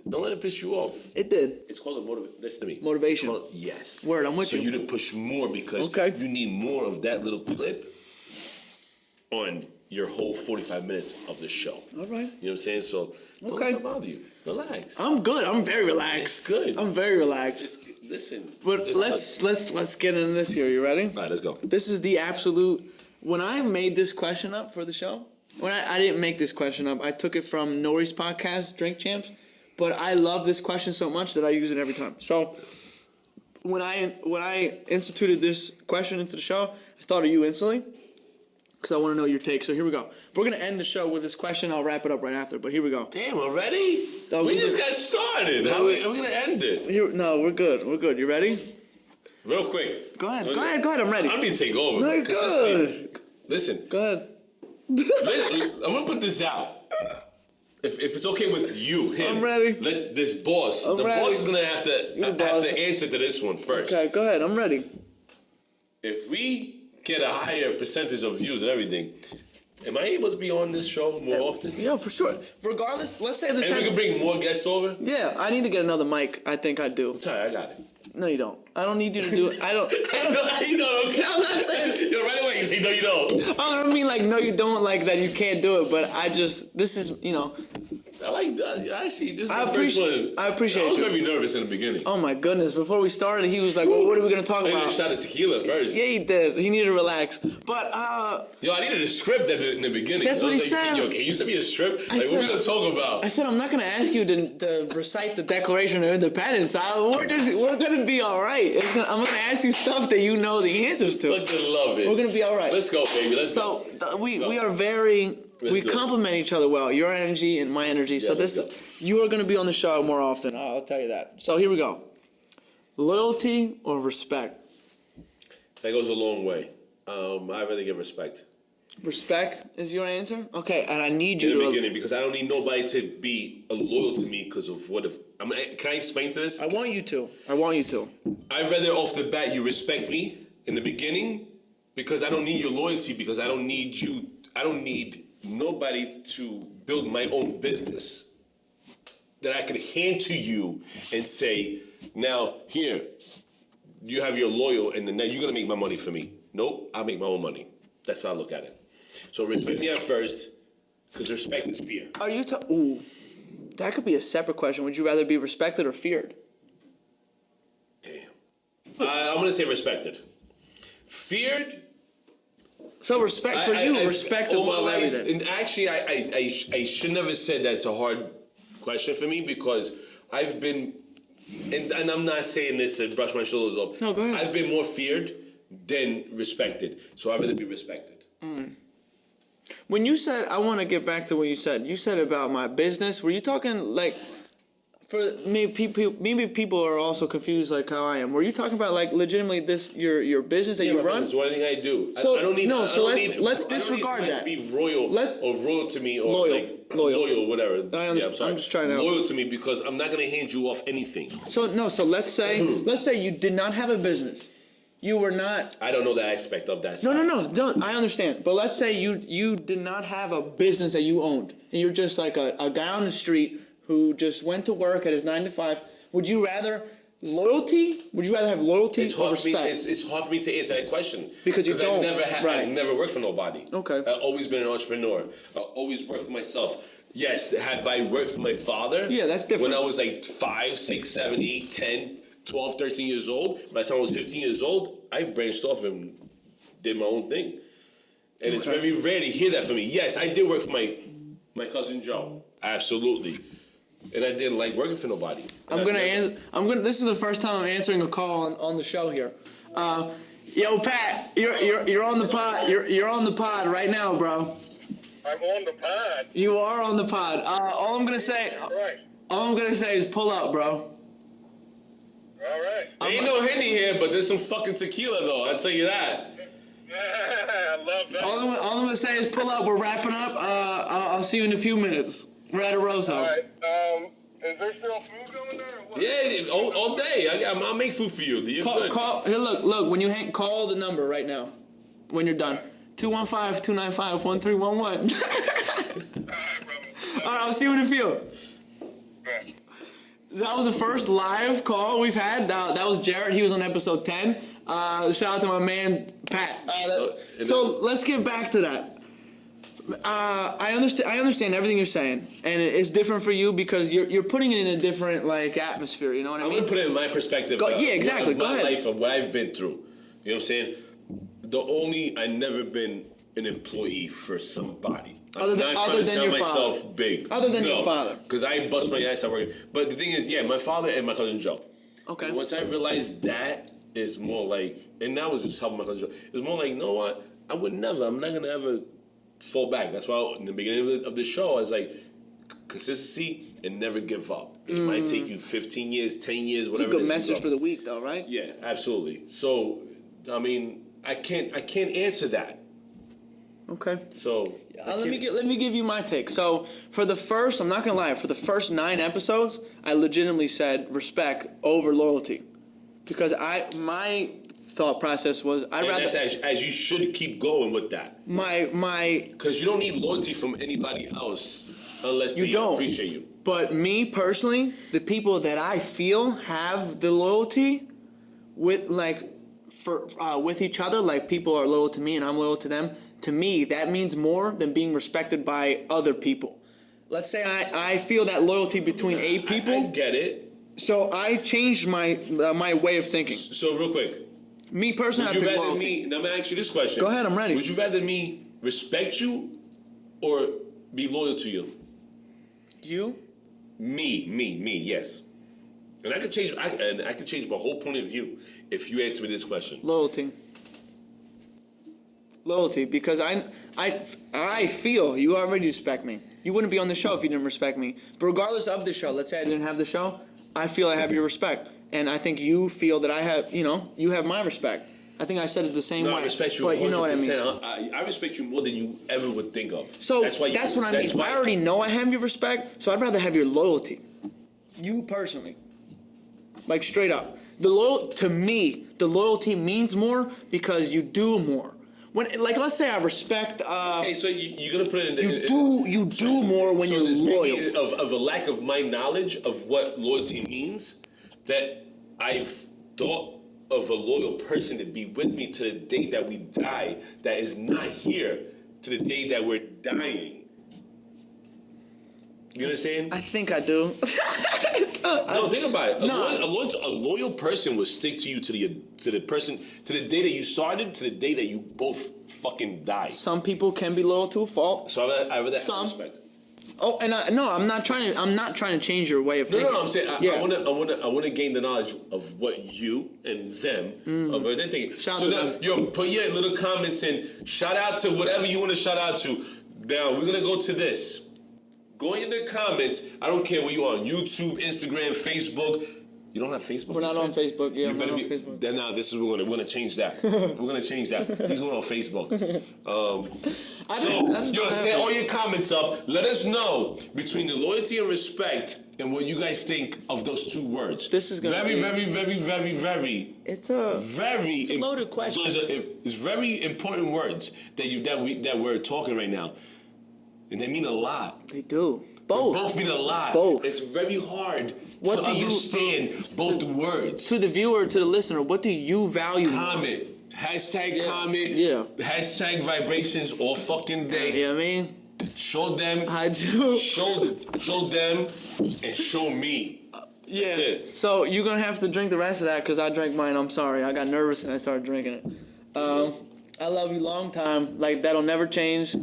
Don't let it piss you off. It did. It's called listen to me. Motivation. Yes. Word, I'm with you. So you to push more because you need more of that little clip on your whole 45 minutes of the show. All right. You know what I'm saying? So don't let it bother you. Relax. I'm good. I'm very relaxed. It's good. I'm very relaxed. Just listen. But let's get into this here. You ready? All right, let's go. This is the absolute. When I made this question up for the show, I didn't make this question up. I took it from Nori's podcast, Drink Champs. But I love this question so much that I use it every time. So when I instituted this question into the show, I thought of you instantly because I want to know your take. So here we go. We're going to end the show with this question. I'll wrap it up right after, but here we go. Damn, already? We just got started. How are we going to end it? No, we're good. We're good. You ready? Real quick. Go ahead. I'm ready. I'm going to take over. No, you're good. Listen. Go ahead. I'm going to put this out. If it's okay with you, him, I'm ready. Let this boss. Boss is gonna have to answer to this one first. Okay, go ahead. I'm ready. If we get a higher percentage of views and everything, am I able to be on this show more often? Yeah, for sure. Regardless, let's say this. And we can bring more guests over. Yeah, I need to get another mic. I think I do. Sorry, I got it. No, you don't. I don't need you to do it. I don't. You don't. Okay. I'm not saying. You're right away. You say no, you don't. I don't mean like no, you don't, like that you can't do it. But this is. I like that. Actually, this is I my first one. I appreciate it. I was very nervous in the beginning. Oh my goodness! Before we started, he was like, "Well, what are we gonna talk about?" I needed a shot of tequila first. Yeah, he did. He needed to relax. But yo, I needed a script in the beginning. That's what he said. Yo, can you send me a script? What are we gonna talk about? I said I'm not gonna ask you to recite the Declaration of Independence. We're gonna be all right. I'm gonna ask you stuff that you know the answers to. Fucking love it. We're gonna be all right. Let's go, baby. Let's go. So we are very. We complement each other well. Your energy and my energy. Yeah, so you are going to be on the show more often. I'll tell you that. So here we go. Loyalty or respect? That goes a long way. I really get respect. Respect is your answer? Okay, and I need In you the to... beginning, because I don't need nobody to be loyal to me because of what if. Can I explain to this? I want you to. I'd rather off the bat you respect me in the beginning because I don't need your loyalty because I don't need you. I don't need nobody to build my own business that I could hand to you and say, now here, you have your loyal and then now you're gonna make my money for me. Nope, I make my own money. That's how I look at it. So respect me at first because respect is fear. Are you... Ooh, that could be a separate question. Would you rather be respected or feared? Damn. I'm gonna say respected. Feared. So respect for you, respect all above my life, everything. and actually, I should never said that it's a hard question for me because I've been, and I'm not saying this to brush my shoulders off. No, go ahead. I've been more feared than respected, so I'd rather be respected. When you said, I want to get back to what you said about my business, were you talking like, for maybe people are also confused like how I am. Were you talking about like legitimately this your business that you run? It's one thing I do. So I don't need. no. So let's I don't disregard need that. to be royal or royal to me or Loyal, whatever. I understand. Yeah, I'm sorry. I'm just trying to loyal to me because I'm not gonna hand you off anything. So no. So let's say you did not have a business. You were not. I don't know the aspect of that. No. Don't. I understand. But let's say you did not have a business that you owned, and you're just like a guy on the street who just went to work at his 9 to 5. Would you rather loyalty? Would you rather have loyalty or respect? It's hard for me to answer that question because you don't. I never worked for nobody. Okay. I've always been an entrepreneur. I always worked for myself. Yes, have I worked for my father? Yeah, that's different. When I was like 5, 6, 7, 8, 10, 12, 13 years old. By the time I was 15 years old, I branched off and did my own thing. And it's very rare to hear that from me. Yes, I did work for my cousin Joe. Absolutely. And I didn't like working for nobody. This is the first time I'm answering a call on the show here. Yo, Pat, you're on the pod. You're on the pod right now, bro. I'm on the pod. You are on the pod. All I'm gonna say is pull up, bro. All right. There ain't no Henny here, but there's some fucking tequila though. I'll tell you that. I love that. All I'm gonna say is pull up. We're wrapping up. I'll see you in a few minutes. We're at Arosso. All right. Is there still food going there? Or what? Yeah, all day. I'll make food for you. You're good. Call. Here, look. When you call the number right now. When you're done. 215-295-1311. All right, brother. All right, I'll see you in a few. Yeah. That was the first live call we've had. That was Jared. He was on episode 10. Shout out to my man Pat. So let's get back to that. I understand everything you're saying, and it's different for you because you're putting it in a different like atmosphere. You know what I mean? I'm gonna put it in my perspective. Yeah, exactly. Of Go my ahead. life of what I've been through. You know what I'm saying? I never been an employee for somebody. Other than your myself father. big. Other than your father. Because I bust my ass at work. But the thing is, yeah, my father and my cousin Joe. Okay. And once I realized that is more like, and that was just helping my cousin Joe. It was more like, you know what? I'm not gonna ever fall back. That's why in the beginning of the show, I was like, consistency and never give up. It might take you 15 years, 10 years, whatever. It's a good message for the week, though, right? Yeah, absolutely. So, I mean, I can't answer that. Okay. So let me give you my take. So for the first, I'm not gonna lie, for the first 9 episodes, I legitimately said respect over loyalty, because my thought process was that's as you should keep going with that. Because you don't need loyalty from anybody else unless they appreciate you. But me personally, the people that I feel have the loyalty with with each other, like people are loyal to me and I'm loyal to them. To me, that means more than being respected by other people. Let's say I feel that loyalty between 8 people. I get it. So I changed my way of thinking. So real quick. Me personally, I pick loyalty. Now I'm gonna ask you this question. Go ahead, I'm ready. Would you rather me respect you or be loyal to you? You? Me, yes. And I could change my whole point of view if you answer me this question. Loyalty, because I feel you already respect me. You wouldn't be on the show if you didn't respect me. But regardless of the show, let's say I didn't have the show, I feel I have your respect. And I think you feel that I have, you have my respect. I think I said it the same No, way. I respect you. But you know what I mean. 100%. I respect you more than you ever would think of. So that's what I mean. I already know I have your respect, so I'd rather have your loyalty. You personally. Like straight up. To me, the loyalty means more because you do more. Let's say I respect. Okay, so you're gonna put it in. You do more when you're loyal. Of a lack of my knowledge of what loyalty means, that I've thought of a loyal person to be with me to the day that we die, that is not here to the day that we're dying. You understand? I think I do. No, think about it. No. A loyal person will stick to you to the day that you started, to the day that you both fucking die. Some people can be loyal to a fault. So I rather have Some. respect. Oh, and I'm not trying to change your way of thinking. No, I'm saying I want to gain the knowledge of what you and them of what they're thinking. Shout so out now, to them. yo, put your little comments in. Shout out to whatever you want to shout out to. Now we're gonna go to this. Go in the comments. I don't care where you are on YouTube, Instagram, Facebook. You don't have Facebook? We're not on Facebook. Yeah, You I'm better not be. on Facebook. Then now this is we're gonna change that. We're gonna change that. He's going on Facebook. Set all your comments up. Let us know between the loyalty and respect and what you guys think of those two words. This is gonna be very. It's a loaded question. It's very important words that we're talking right now, and they mean a lot. They do. Both mean a lot. Both. It's very hard What to do you- understand both words. To the viewer, to the listener, what do you value? Comment. Hashtag comment. Yeah. Hashtag vibrations all fucking day. You know what I mean? Show them. I do. Show them and show me. Yeah. That's it. So you're gonna have to drink the rest of that because I drank mine. I'm sorry. I got nervous and I started drinking it. I love you long time. Like that'll never change.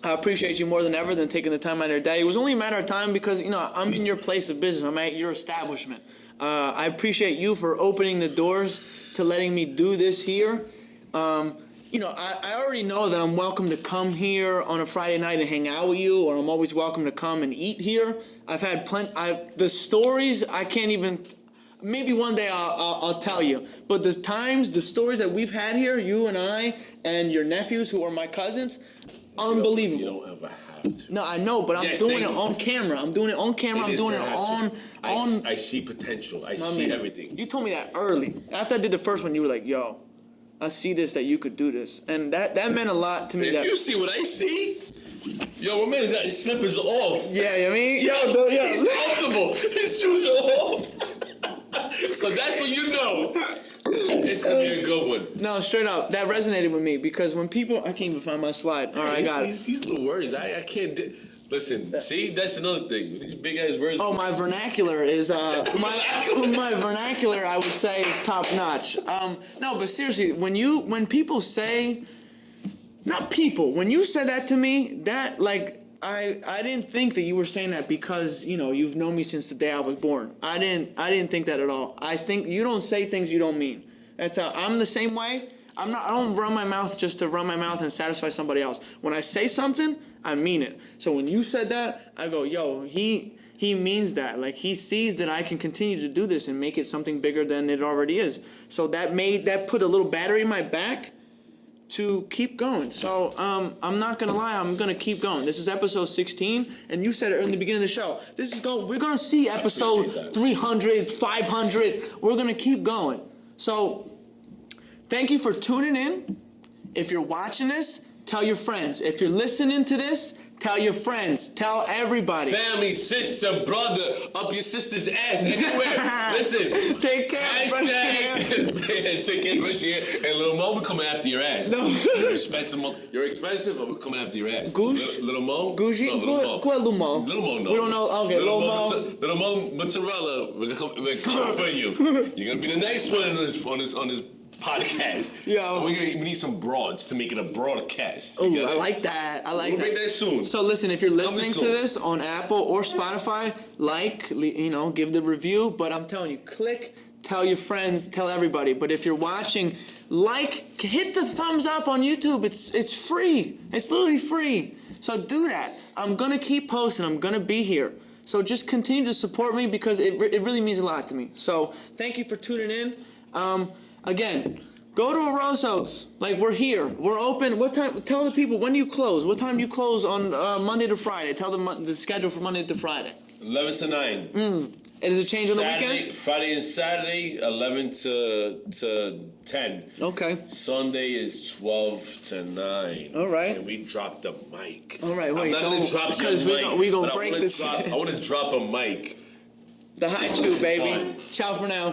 I appreciate you more than ever than taking the time out of your day. It was only a matter of time because, I'm in your place of business. I'm at your establishment. I appreciate you for opening the doors to letting me do this here. I already know that I'm welcome to come here on a Friday night and hang out with you, or I'm always welcome to come and eat here. I've had the stories, I can't even, maybe one day I'll tell you. But the stories that we've had here, you and I and your nephews who are my cousins, unbelievable. You don't ever have to. No, I know, but I'm doing it on camera. I'm doing it on camera. I'm doing it on. I see potential. I see everything. You told me that early. After I did the first one, you were like, "Yo, I see this, that you could do this," and that meant a lot to me. If you see what I see, yo, my man's got his slippers off. Yeah, I mean, He's comfortable. His shoes are off. So that's when you know it's gonna be a good one. No, straight up, that resonated with me because when people, I can't even find my slide. All right, I got it. These little words, I can't. Listen, see, that's another thing. These big ass words. Oh, my vernacular is my vernacular. I would say is top notch. No, but seriously, when people say, when you said that to me, that like I didn't think that you were saying that because you've known me since the day I was born. I didn't think that at all. I think you don't say things you don't mean. That's how I'm the same way. I don't run my mouth just to run my mouth and satisfy somebody else. When I say something, I mean it. So when you said that, I go, yo, he means that. Like he sees that I can continue to do this and make it something bigger than it already is. So that put a little battery in my back to keep going. So I'm not gonna lie, I'm gonna keep going. This is episode 16, and you said it in the beginning of the show. We're gonna see episode 300, 500. We're gonna keep going. So thank you for tuning in. If you're watching this, tell your friends. If you're listening to this, tell your friends. Tell everybody. Family, sister, brother, up your sister's ass anywhere. Listen. Take care. Hashtag. Take care, brush your hair. And Little Mo, we're coming after your ass. No. You're expensive, but we're coming after your ass. Goosh? Little Mo? Gucci? No, Little Mo. Little Mo? Little Mo knows. We don't know. Okay, Little Mo. Little Mo Mozzarella, we're coming for you. You're going to be the next one on this podcast. Yeah. We need some broads to make it a broadcast. Oh, I like that. We'll bring that soon. So listen, if you're listening to soon. this on Apple or Spotify, give the review. But I'm telling you, tell your friends, tell everybody. But if you're watching, hit the thumbs up on YouTube. It's free. It's literally free. So do that. I'm gonna keep posting. I'm gonna be here. So just continue to support me because it really means a lot to me. So thank you for tuning in. Again, go to Arosso's. Like, we're here. We're open. What time? Tell the people when you close. What time do you close on Monday to Friday? Tell them the schedule for Monday to Friday. 11 to 9. And does it change on the Saturday, weekends? Friday and Saturday, 11 to 10. Okay. Sunday is 12 to 9. All right. And we drop the mic. All right, wait, I'm not going don't- to drop your because mic. we gonna but break I wanna this drop, shit. I want to drop a mic. The high chew, baby. Fun. Ciao for now.